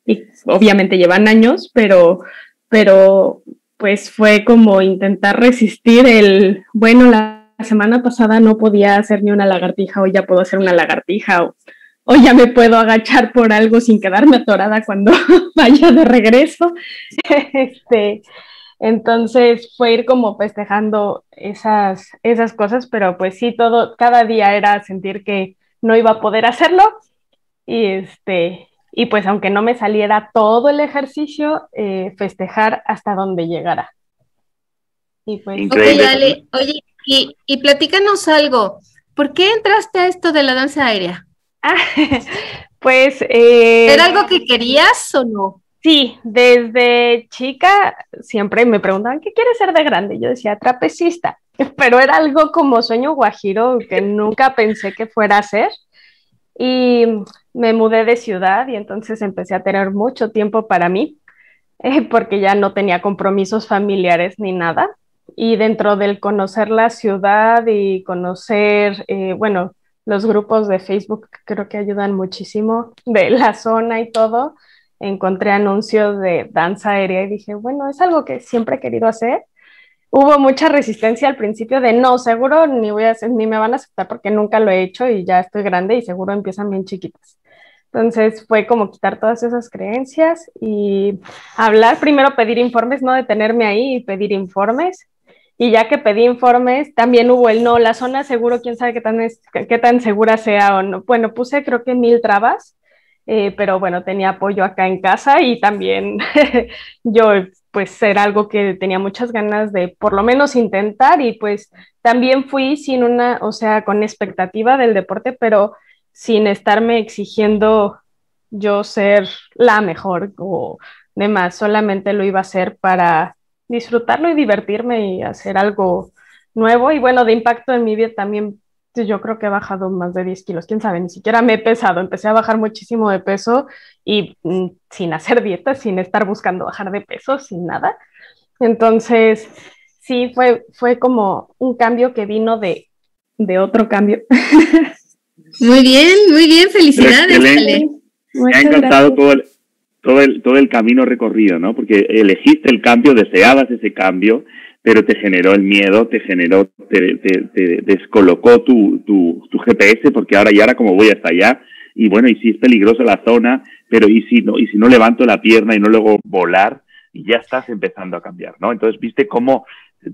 y obviamente llevan años, pero pues fue como intentar resistir bueno, la semana pasada no podía hacer ni una lagartija, hoy ya puedo hacer una lagartija, o ya me puedo agachar por algo sin quedarme atorada cuando vaya de regreso. Entonces fue ir como festejando esas cosas, pero pues sí, cada día era sentir que no iba a poder hacerlo, y pues aunque no me saliera todo el ejercicio, festejar hasta donde llegara. Y pues, increíble. Ok, Ale, oye, y platícanos algo. ¿Por qué entraste a esto de la danza aérea? pues... ¿Era algo que querías o no? Sí, desde chica siempre me preguntaban, ¿qué quieres ser de grande? Yo decía, trapecista, pero era algo como sueño guajiro que nunca pensé que fuera a ser. Y me mudé de ciudad y entonces empecé a tener mucho tiempo para mí, porque ya no tenía compromisos familiares ni nada. Y dentro del conocer la ciudad y conocer, bueno, los grupos de Facebook creo que ayudan muchísimo de la zona y todo, encontré anuncios de danza aérea y dije, bueno, es algo que siempre he querido hacer. Hubo mucha resistencia al principio de no, seguro ni voy a hacer, ni me van a aceptar porque nunca lo he hecho y ya estoy grande y seguro empiezan bien chiquitas. Entonces fue como quitar todas esas creencias y hablar, primero pedir informes, no detenerme ahí y pedir informes. Y ya que pedí informes, también hubo el no, la zona seguro, quién sabe qué tan segura sea o no. Bueno, puse creo que 1000 trabas, pero bueno, tenía apoyo acá en casa y también yo pues era algo que tenía muchas ganas de por lo menos intentar y pues también fui sin o sea, con expectativa del deporte, pero sin estarme exigiendo yo ser la mejor o demás, solamente lo iba a hacer para disfrutarlo y divertirme y hacer algo nuevo y bueno, de impacto en mi vida también. Yo creo que he bajado más de 10 kilos, quién sabe, ni siquiera me he pesado, empecé a bajar muchísimo de peso y sin hacer dieta, sin estar buscando bajar de peso, sin nada. Entonces, sí, fue como un cambio que vino de otro cambio. Muy bien, felicidades, Ale. Me ha encantado todo el camino recorrido, ¿no? Porque elegiste el cambio, deseabas ese cambio, pero te generó el miedo, te descolocó tu GPS, porque ahora como voy hasta allá, y bueno, y si es peligrosa la zona, pero y si no levanto la pierna y no luego volar, y ya estás empezando a cambiar, ¿no? Entonces, viste cómo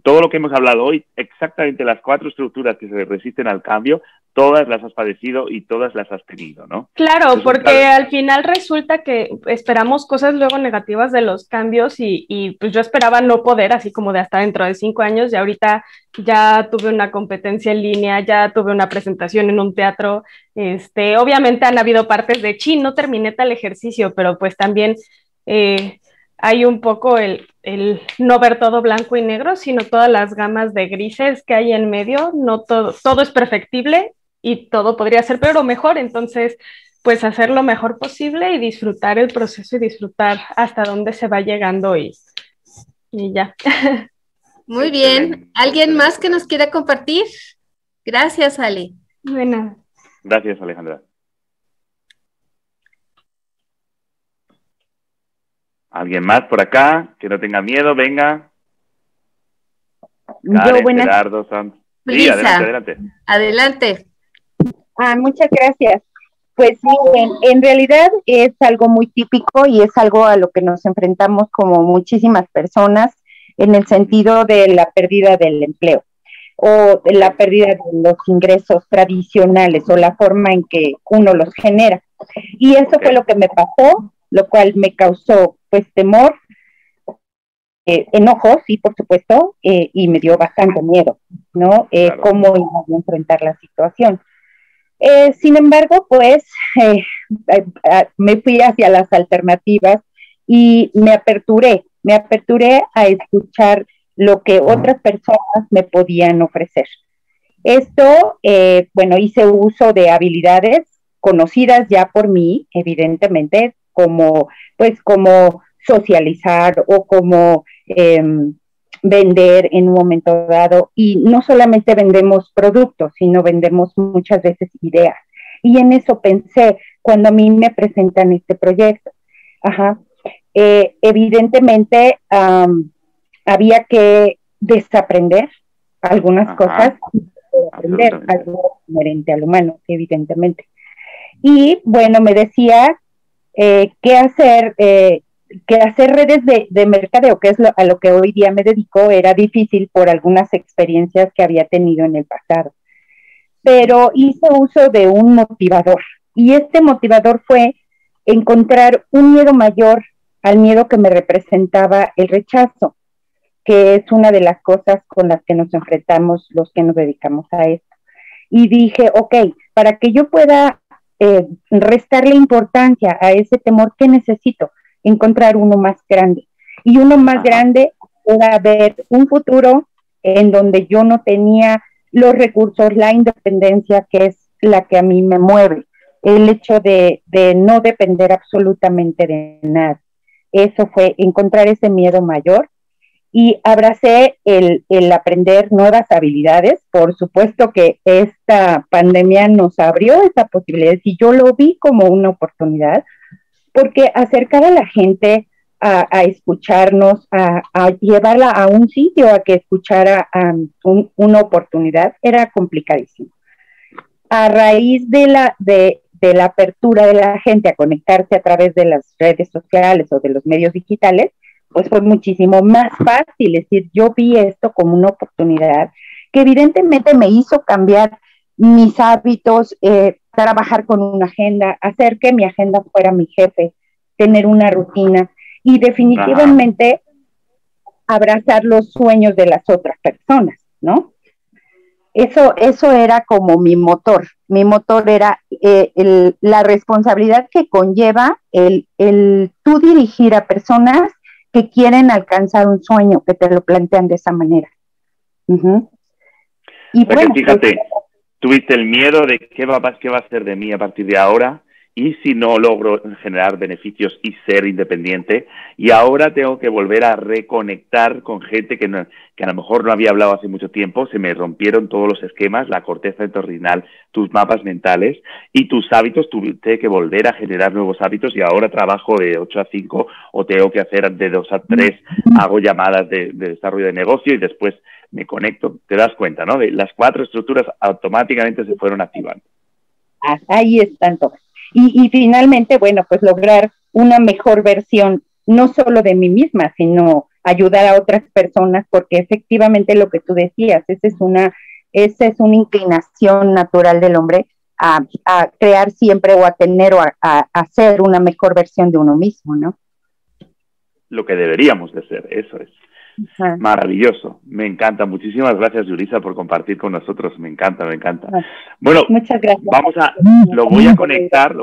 todo lo que hemos hablado hoy, exactamente las 4 estructuras que se resisten al cambio, todas las has padecido y todas las has tenido, ¿no? Claro, entonces, porque al final resulta que esperamos cosas luego negativas de los cambios y pues yo esperaba no poder, así como de hasta dentro de 5 años, y ahorita ya tuve una competencia en línea, ya tuve una presentación en un teatro, obviamente han habido partes de, no terminé tal ejercicio, pero pues también hay un poco el no ver todo blanco y negro, sino todas las gamas de grises que hay en medio, no todo es perfectible, y todo podría ser peor o mejor, entonces pues hacer lo mejor posible y disfrutar el proceso y disfrutar hasta dónde se va llegando y ya. Muy bien. ¿Alguien más que nos quiera compartir? Gracias, Ale. Bueno. Gracias, Alejandra. ¿Alguien más por acá? Que no tenga miedo, venga. Karen, Gerardo, Sam. Sí, adelante. Adelante. Muchas gracias. Pues miren, en realidad es algo muy típico y es algo a lo que nos enfrentamos como muchísimas personas en el sentido de la pérdida del empleo o de la pérdida de los ingresos tradicionales o la forma en que uno los genera. Y eso fue lo que me pasó, lo cual me causó pues temor, enojo, sí, por supuesto, y me dio bastante miedo, ¿no? Claro. Cómo iba a enfrentar la situación. Sin embargo, pues me fui hacia las alternativas y me aperturé a escuchar lo que otras personas me podían ofrecer. Esto, bueno, hice uso de habilidades conocidas ya por mí, evidentemente, como socializar o como vender en un momento dado, y no solamente vendemos productos, sino vendemos muchas veces ideas. Y en eso pensé cuando a mí me presentan este proyecto. Evidentemente había que desaprender algunas cosas y aprender algo inherente al humano, evidentemente. Y bueno, me decía que hacer redes de mercadeo, que es a lo que hoy día me dedico, era difícil por algunas experiencias que había tenido en el pasado. Pero hice uso de un motivador, y este motivador fue encontrar un miedo mayor al miedo que me representaba el rechazo, que es una de las cosas con las que nos enfrentamos los que nos dedicamos a esto. Y dije, ok, para que yo pueda restarle importancia a ese temor, ¿qué necesito? Encontrar uno más grande. Y uno más grande era ver un futuro en donde yo no tenía los recursos, la independencia, que es la que a mí me mueve, el hecho de no depender absolutamente de nada. Eso fue encontrar ese miedo mayor, y abracé el aprender nuevas habilidades. Por supuesto que esta pandemia nos abrió esa posibilidad, y yo lo vi como una oportunidad, porque acercar a la gente a escucharnos, a llevarla a un sitio a que escuchara una oportunidad, era complicadísimo. A raíz de la apertura de la gente a conectarse a través de las redes sociales o de los medios digitales, pues fue muchísimo más fácil. Es decir, yo vi esto como una oportunidad que evidentemente me hizo cambiar mis hábitos, trabajar con una agenda, hacer que mi agenda fuera mi jefe, tener una rutina, y definitivamente abrazar los sueños de las otras personas, ¿no? Eso era como mi motor. Mi motor era la responsabilidad que conlleva el tú dirigir a personas que quieren alcanzar un sueño, que te lo plantean de esa manera. Y bueno, fíjate, tuviste el miedo de qué va a ser de mí a partir de ahora, y si no logro generar beneficios y ser independiente, y ahora tengo que volver a reconectar con gente que a lo mejor no había hablado hace mucho tiempo. Se me rompieron todos los esquemas, la corteza entorrinal, tus mapas mentales y tus hábitos. Tuve que volver a generar nuevos hábitos, y ahora trabajo de 8 a 5, o tengo que hacer de 2 a 3, hago llamadas de desarrollo de negocio, y después me conecto. Te das cuenta, ¿no? De las 4 estructuras automáticamente se fueron activando. Ahí están todas. Y finalmente, bueno, pues lograr una mejor versión, no solo de mí misma, sino ayudar a otras personas, porque efectivamente lo que tú decías, esa es una inclinación natural del hombre a crear siempre, o a tener, o a hacer una mejor versión de uno mismo, ¿no? Lo que deberíamos de ser, eso es. Maravilloso, me encanta. Muchísimas gracias, Yulisa, por compartir con nosotros. Me encanta. Bueno, muchas gracias. Lo voy a conectar.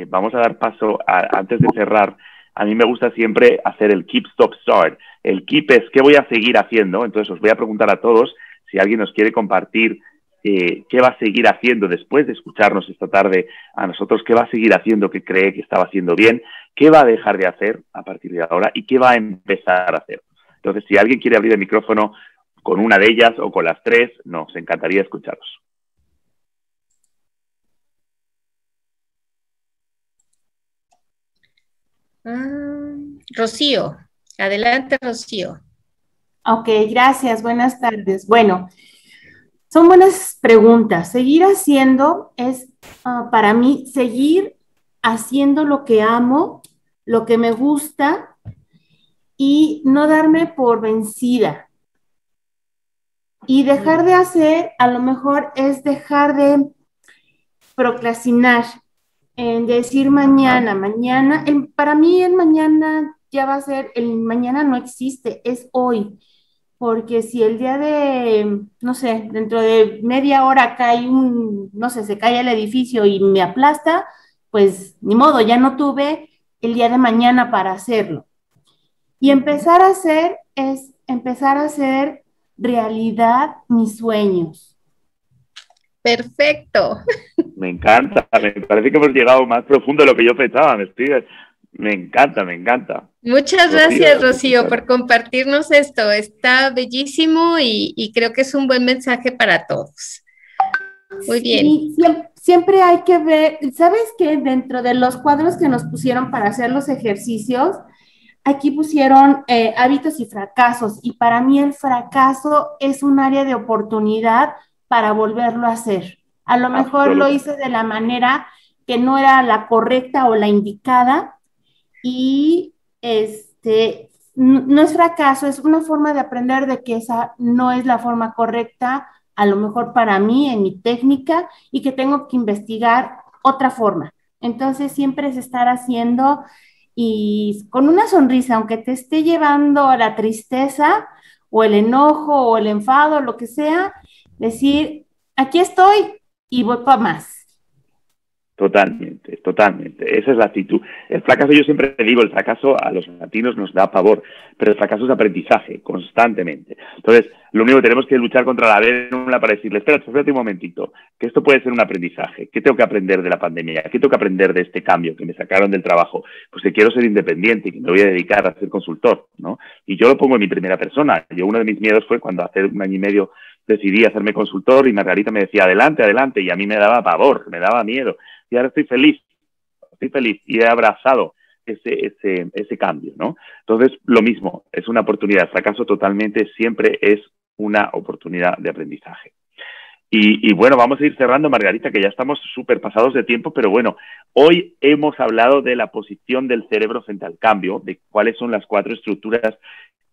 Vamos a dar paso antes de cerrar. A mí me gusta siempre hacer el keep, stop, start. El keep es qué voy a seguir haciendo. Entonces os voy a preguntar a todos si alguien nos quiere compartir qué va a seguir haciendo después de escucharnos esta tarde a nosotros, qué va a seguir haciendo que cree que estaba haciendo bien, qué va a dejar de hacer a partir de ahora y qué va a empezar a hacer. Entonces, si alguien quiere abrir el micrófono con una de ellas o con las 3, nos encantaría escucharos. Rocío, adelante, Rocío. Ok, gracias, buenas tardes. Bueno, son buenas preguntas. Seguir haciendo es, para mí, seguir haciendo lo que amo, lo que me gusta, y no darme por vencida. Y dejar de hacer, a lo mejor, es dejar de procrastinar, en decir mañana. Para mí el mañana ya va a ser, el mañana no existe, es hoy. Porque si el día de, no sé, dentro de media hora se cae el edificio y me aplasta, pues ni modo, ya no tuve el día de mañana para hacerlo. Y empezar a hacer es empezar a hacer realidad mis sueños. Perfecto. Me encanta, me parece que hemos llegado más profundo de lo que yo pensaba. Me estoy Me encanta, me encanta. Muchas gracias, Rocío, por compartirnos esto. Está bellísimo y creo que es un buen mensaje para todos. Muy bien. Y siempre hay que ver, ¿sabes qué? Dentro de los cuadros que nos pusieron para hacer los ejercicios, aquí pusieron hábitos y fracasos, y para mí el fracaso es un área de oportunidad para volverlo a hacer. A lo mejor lo hice de la manera que no era la correcta o la indicada, y no es fracaso, es una forma de aprender de que esa no es la forma correcta, a lo mejor para mí, en mi técnica, y que tengo que investigar otra forma. Entonces siempre es estar haciendo y con una sonrisa, aunque te esté llevando a la tristeza o el enojo o el enfado, lo que sea, decir, aquí estoy y voy para más. Totalmente, totalmente. Esa es la actitud. El fracaso, yo siempre digo, el fracaso a los latinos nos da pavor, pero el fracaso es aprendizaje, constantemente. Entonces, lo único que tenemos que luchar contra la vénula para decirle, espérate un momentito, que esto puede ser un aprendizaje. ¿Qué tengo que aprender de la pandemia? ¿Qué tengo que aprender de este cambio que me sacaron del trabajo? Pues que quiero ser independiente y que me voy a dedicar a ser consultor, ¿no? Y yo lo pongo en mi primera persona. Uno de mis miedos fue cuando hace 1 año y medio decidí hacerme consultor y Margarita me decía, adelante, adelante, y a mí me daba pavor, me daba miedo. Y ahora estoy feliz y he abrazado ese cambio, ¿no? Entonces, lo mismo, es una oportunidad. El fracaso totalmente siempre es una oportunidad de aprendizaje. Y bueno, vamos a ir cerrando, Margarita, que ya estamos súper pasados de tiempo, pero bueno, hoy hemos hablado de la posición del cerebro frente al cambio, de cuáles son las 4 estructuras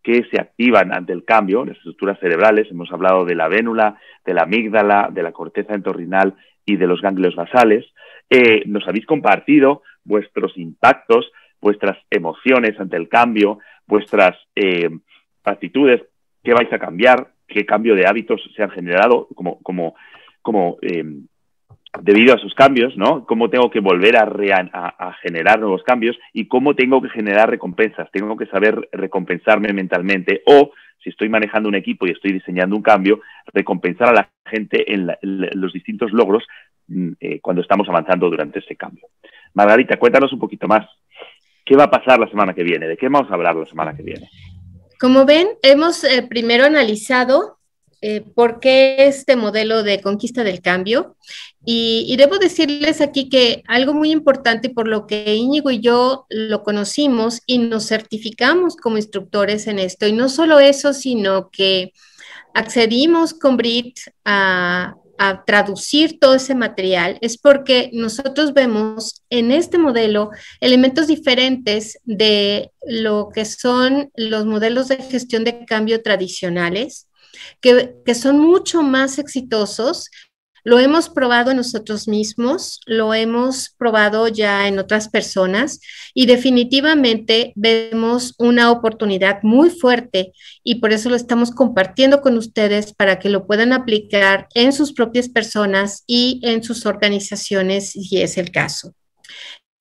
que se activan ante el cambio, las estructuras cerebrales. Hemos hablado de la vénula, de la amígdala, de la corteza entorrinal y de los ganglios basales. Nos habéis compartido vuestros impactos, vuestras emociones ante el cambio, vuestras actitudes, qué vais a cambiar, qué cambio de hábitos se han generado debido a esos cambios, ¿no? Cómo tengo que volver a generar nuevos cambios y cómo tengo que generar recompensas. Tengo que saber recompensarme mentalmente o, si estoy manejando un equipo y estoy diseñando un cambio, recompensar a la gente en los distintos logros cuando estamos avanzando durante ese cambio. Margarita, cuéntanos un poquito más. ¿Qué va a pasar la semana que viene? ¿De qué vamos a hablar la semana que viene? Como ven, hemos primero analizado por qué este modelo de conquista del cambio. Y debo decirles aquí que algo muy importante, por lo que Íñigo y yo lo conocimos y nos certificamos como instructores en esto, y no solo eso, sino que accedimos con Brit a traducir todo ese material, es porque nosotros vemos en este modelo elementos diferentes de lo que son los modelos de gestión de cambio tradicionales, que son mucho más exitosos. Lo hemos probado en nosotros mismos, lo hemos probado ya en otras personas y definitivamente vemos una oportunidad muy fuerte, y por eso lo estamos compartiendo con ustedes para que lo puedan aplicar en sus propias personas y en sus organizaciones, si es el caso.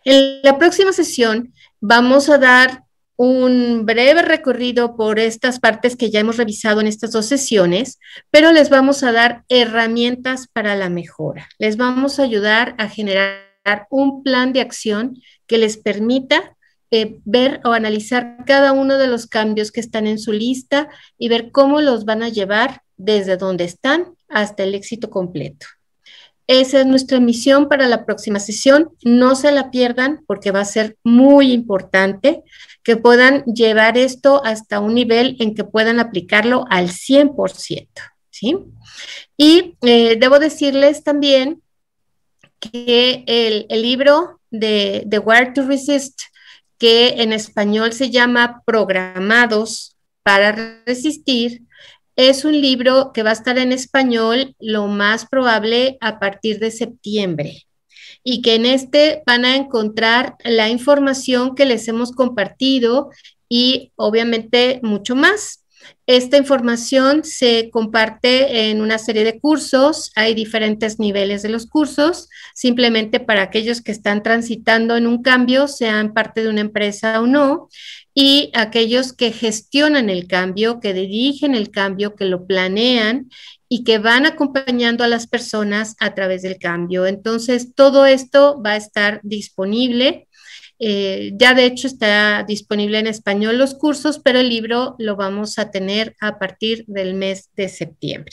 En la próxima sesión vamos a dar un breve recorrido por estas partes que ya hemos revisado en estas 2 sesiones, pero les vamos a dar herramientas para la mejora. Les vamos a ayudar a generar un plan de acción que les permita ver o analizar cada uno de los cambios que están en su lista y ver cómo los van a llevar desde donde están hasta el éxito completo. Esa es nuestra misión para la próxima sesión. No se la pierdan porque va a ser muy importante que puedan llevar esto hasta un nivel en que puedan aplicarlo al 100%, ¿sí? Y debo decirles también que el libro de Wire to Resist, que en español se llama Programados para Resistir, es un libro que va a estar en español lo más probable a partir de septiembre, y que en este van a encontrar la información que les hemos compartido y obviamente mucho más. Esta información se comparte en una serie de cursos. Hay diferentes niveles de los cursos, simplemente para aquellos que están transitando en un cambio, sean parte de una empresa o no, y aquellos que gestionan el cambio, que dirigen el cambio, que lo planean y que van acompañando a las personas a través del cambio. Entonces, todo esto va a estar disponible Ya de hecho está disponible en español los cursos, pero el libro lo vamos a tener a partir del mes de septiembre.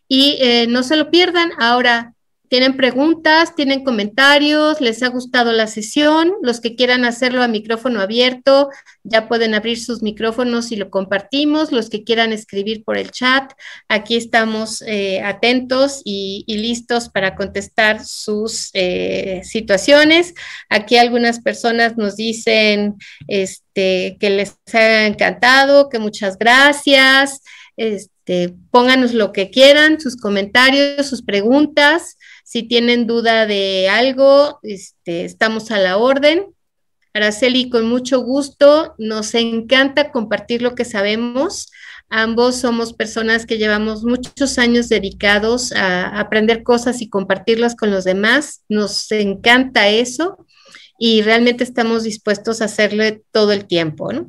Y no se lo pierdan. Ahora, ¿tienen preguntas? ¿Tienen comentarios? ¿Les ha gustado la sesión? Los que quieran hacerlo a micrófono abierto, ya pueden abrir sus micrófonos y lo compartimos. Los que quieran escribir por el chat, aquí estamos atentos y listos para contestar sus situaciones. Aquí algunas personas nos dicen que les ha encantado, que muchas gracias. Pónganos lo que quieran, sus comentarios, sus preguntas. Si tienen duda de algo, estamos a la orden. Araceli, con mucho gusto, nos encanta compartir lo que sabemos. Ambos somos personas que llevamos muchos años dedicados a aprender cosas y compartirlas con los demás. Nos encanta eso y realmente estamos dispuestos a hacerlo todo el tiempo, ¿no?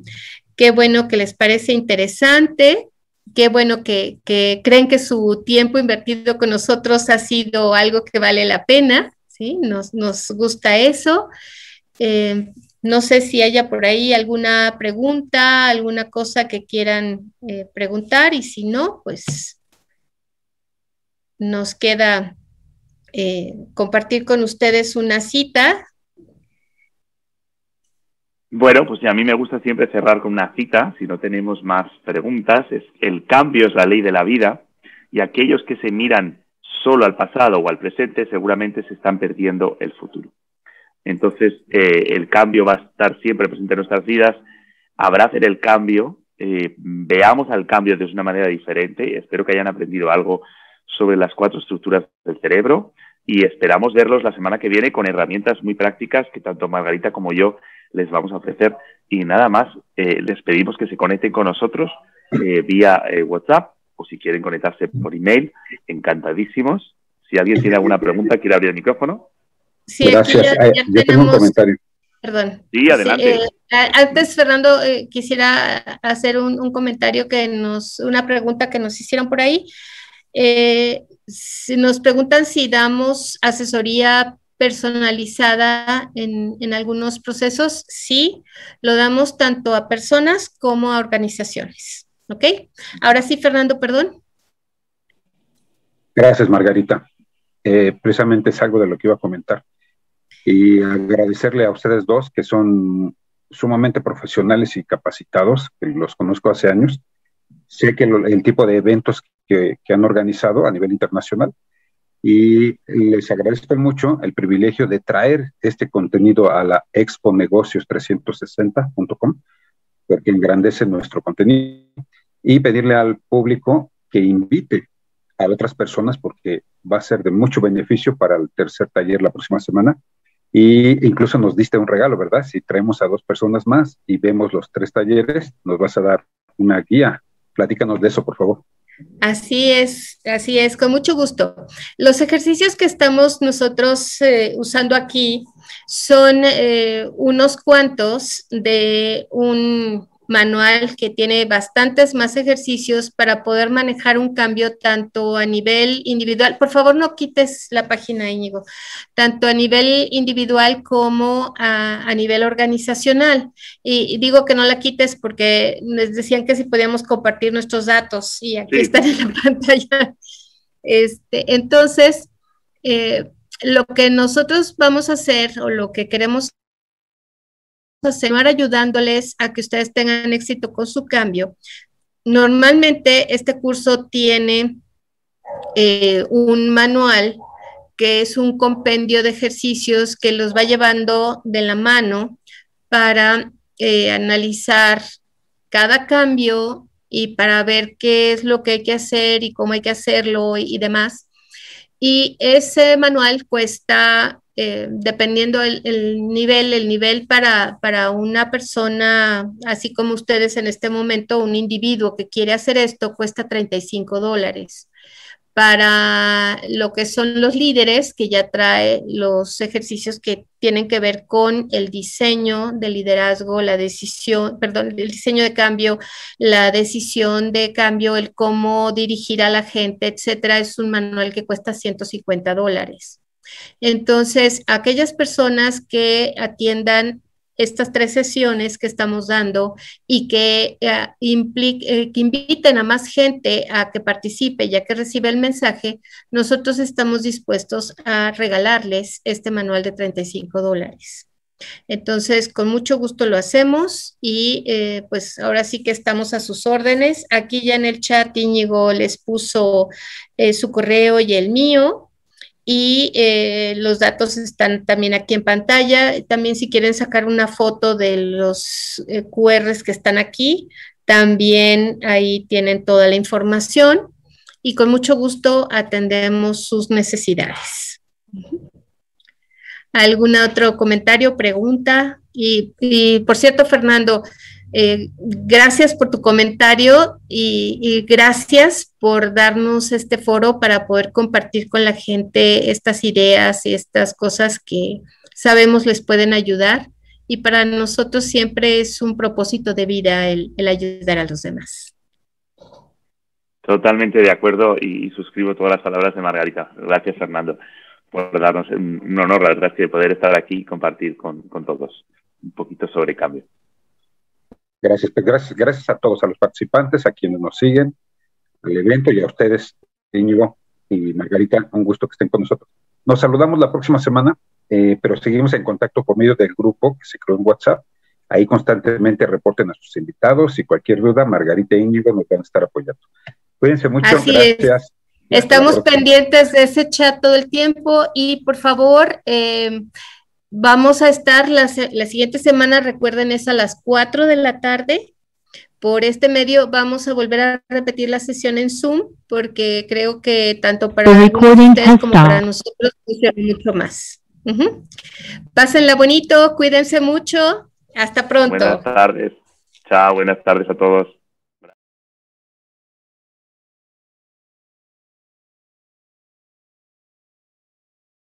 Qué bueno que les parece interesante. Qué bueno que creen que su tiempo invertido con nosotros ha sido algo que vale la pena, ¿sí? Nos gusta eso. No sé si haya por ahí alguna pregunta, alguna cosa que quieran preguntar, y si no, pues nos queda compartir con ustedes una cita. Bueno, pues a mí me gusta siempre cerrar con una cita, si no tenemos más preguntas, es: el cambio es la ley de la vida, y aquellos que se miran solo al pasado o al presente seguramente se están perdiendo el futuro. Entonces, el cambio va a estar siempre presente en nuestras vidas. Abracen el cambio, veamos al cambio de una manera diferente. Espero que hayan aprendido algo sobre las 4 estructuras del cerebro y esperamos verlos la semana que viene con herramientas muy prácticas que tanto Margarita como yo les vamos a ofrecer. Y nada más, les pedimos que se conecten con nosotros vía WhatsApp, o si quieren conectarse por email, encantadísimos. Si alguien tiene alguna pregunta, quiere abrir el micrófono. Sí, gracias. Ya yo tengo un comentario. Perdón. Sí, adelante. Antes, Fernando, quisiera hacer un comentario una pregunta que nos hicieron por ahí. Si nos preguntan si damos asesoría personalizada en algunos procesos. Sí, lo damos tanto a personas como a organizaciones. ¿Ok? Ahora sí, Fernando, perdón. Gracias, Margarita. Precisamente es algo de lo que iba a comentar. Y agradecerle a ustedes dos, que son sumamente profesionales y capacitados, que los conozco hace años. Sé que el tipo de eventos que han organizado a nivel internacional, y les agradezco mucho el privilegio de traer este contenido a la exponegocios360.com, porque engrandece nuestro contenido, y pedirle al público que invite a otras personas, porque va a ser de mucho beneficio para el tercer taller la próxima semana. Y incluso nos diste un regalo, ¿verdad? Si traemos a 2 personas más y vemos los 3 talleres, nos vas a dar una guía. Platícanos de eso, por favor. Así es, con mucho gusto. Los ejercicios que estamos nosotros usando aquí son unos cuantos de un manual que tiene bastantes más ejercicios para poder manejar un cambio tanto a nivel individual. Por favor, no quites la página, Íñigo. Tanto a nivel individual como a nivel organizacional. Y digo que no la quites porque les decían que si podíamos compartir nuestros datos, y aquí sí están en la pantalla. Entonces, lo que nosotros vamos a hacer, o lo que queremos hacer, ayudándoles a que ustedes tengan éxito con su cambio. Normalmente este curso tiene un manual que es un compendio de ejercicios que los va llevando de la mano para analizar cada cambio y para ver qué es lo que hay que hacer y cómo hay que hacerlo y demás. Y ese manual cuesta, dependiendo el nivel para una persona, así como ustedes en este momento, un individuo que quiere hacer esto, cuesta $35. Para lo que son los líderes, que ya trae los ejercicios que tienen que ver con el diseño de liderazgo, el diseño de cambio, la decisión de cambio, el cómo dirigir a la gente, etcétera, es un manual que cuesta $150. Entonces, aquellas personas que atiendan estas 3 sesiones que estamos dando y que inviten a más gente a que participe, ya que recibe el mensaje, nosotros estamos dispuestos a regalarles este manual de $35. Entonces, con mucho gusto lo hacemos y pues ahora sí que estamos a sus órdenes. Aquí ya en el chat Íñigo les puso su correo y el mío. Y los datos están también aquí en pantalla. También si quieren sacar una foto de los QRs que están aquí, también ahí tienen toda la información y con mucho gusto atendemos sus necesidades. ¿Algún otro comentario, pregunta? Y por cierto, Fernando, gracias por tu comentario y gracias por darnos este foro para poder compartir con la gente estas ideas y estas cosas que sabemos les pueden ayudar, y para nosotros siempre es un propósito de vida el ayudar a los demás. Totalmente de acuerdo y suscribo todas las palabras de Margarita. Gracias, Fernando, por darnos un honor, la verdad, de poder estar aquí y compartir con todos un poquito sobre cambio. Gracias a todos, a los participantes, a quienes nos siguen al evento y a ustedes, Íñigo y Margarita, un gusto que estén con nosotros. Nos saludamos la próxima semana, pero seguimos en contacto por medio del grupo que se creó en WhatsApp. Ahí constantemente reporten a sus invitados y cualquier duda, Margarita e Íñigo nos van a estar apoyando. Cuídense mucho, Así gracias. Es. Estamos pendientes de ese chat todo el tiempo y por favor, vamos a estar la siguiente semana, recuerden, es a las 4 de la tarde. Por este medio vamos a volver a repetir la sesión en Zoom porque creo que tanto para ustedes como para nosotros sirve mucho más. Pásenla bonito, cuídense mucho. Hasta pronto. Buenas tardes. Chao, buenas tardes a todos.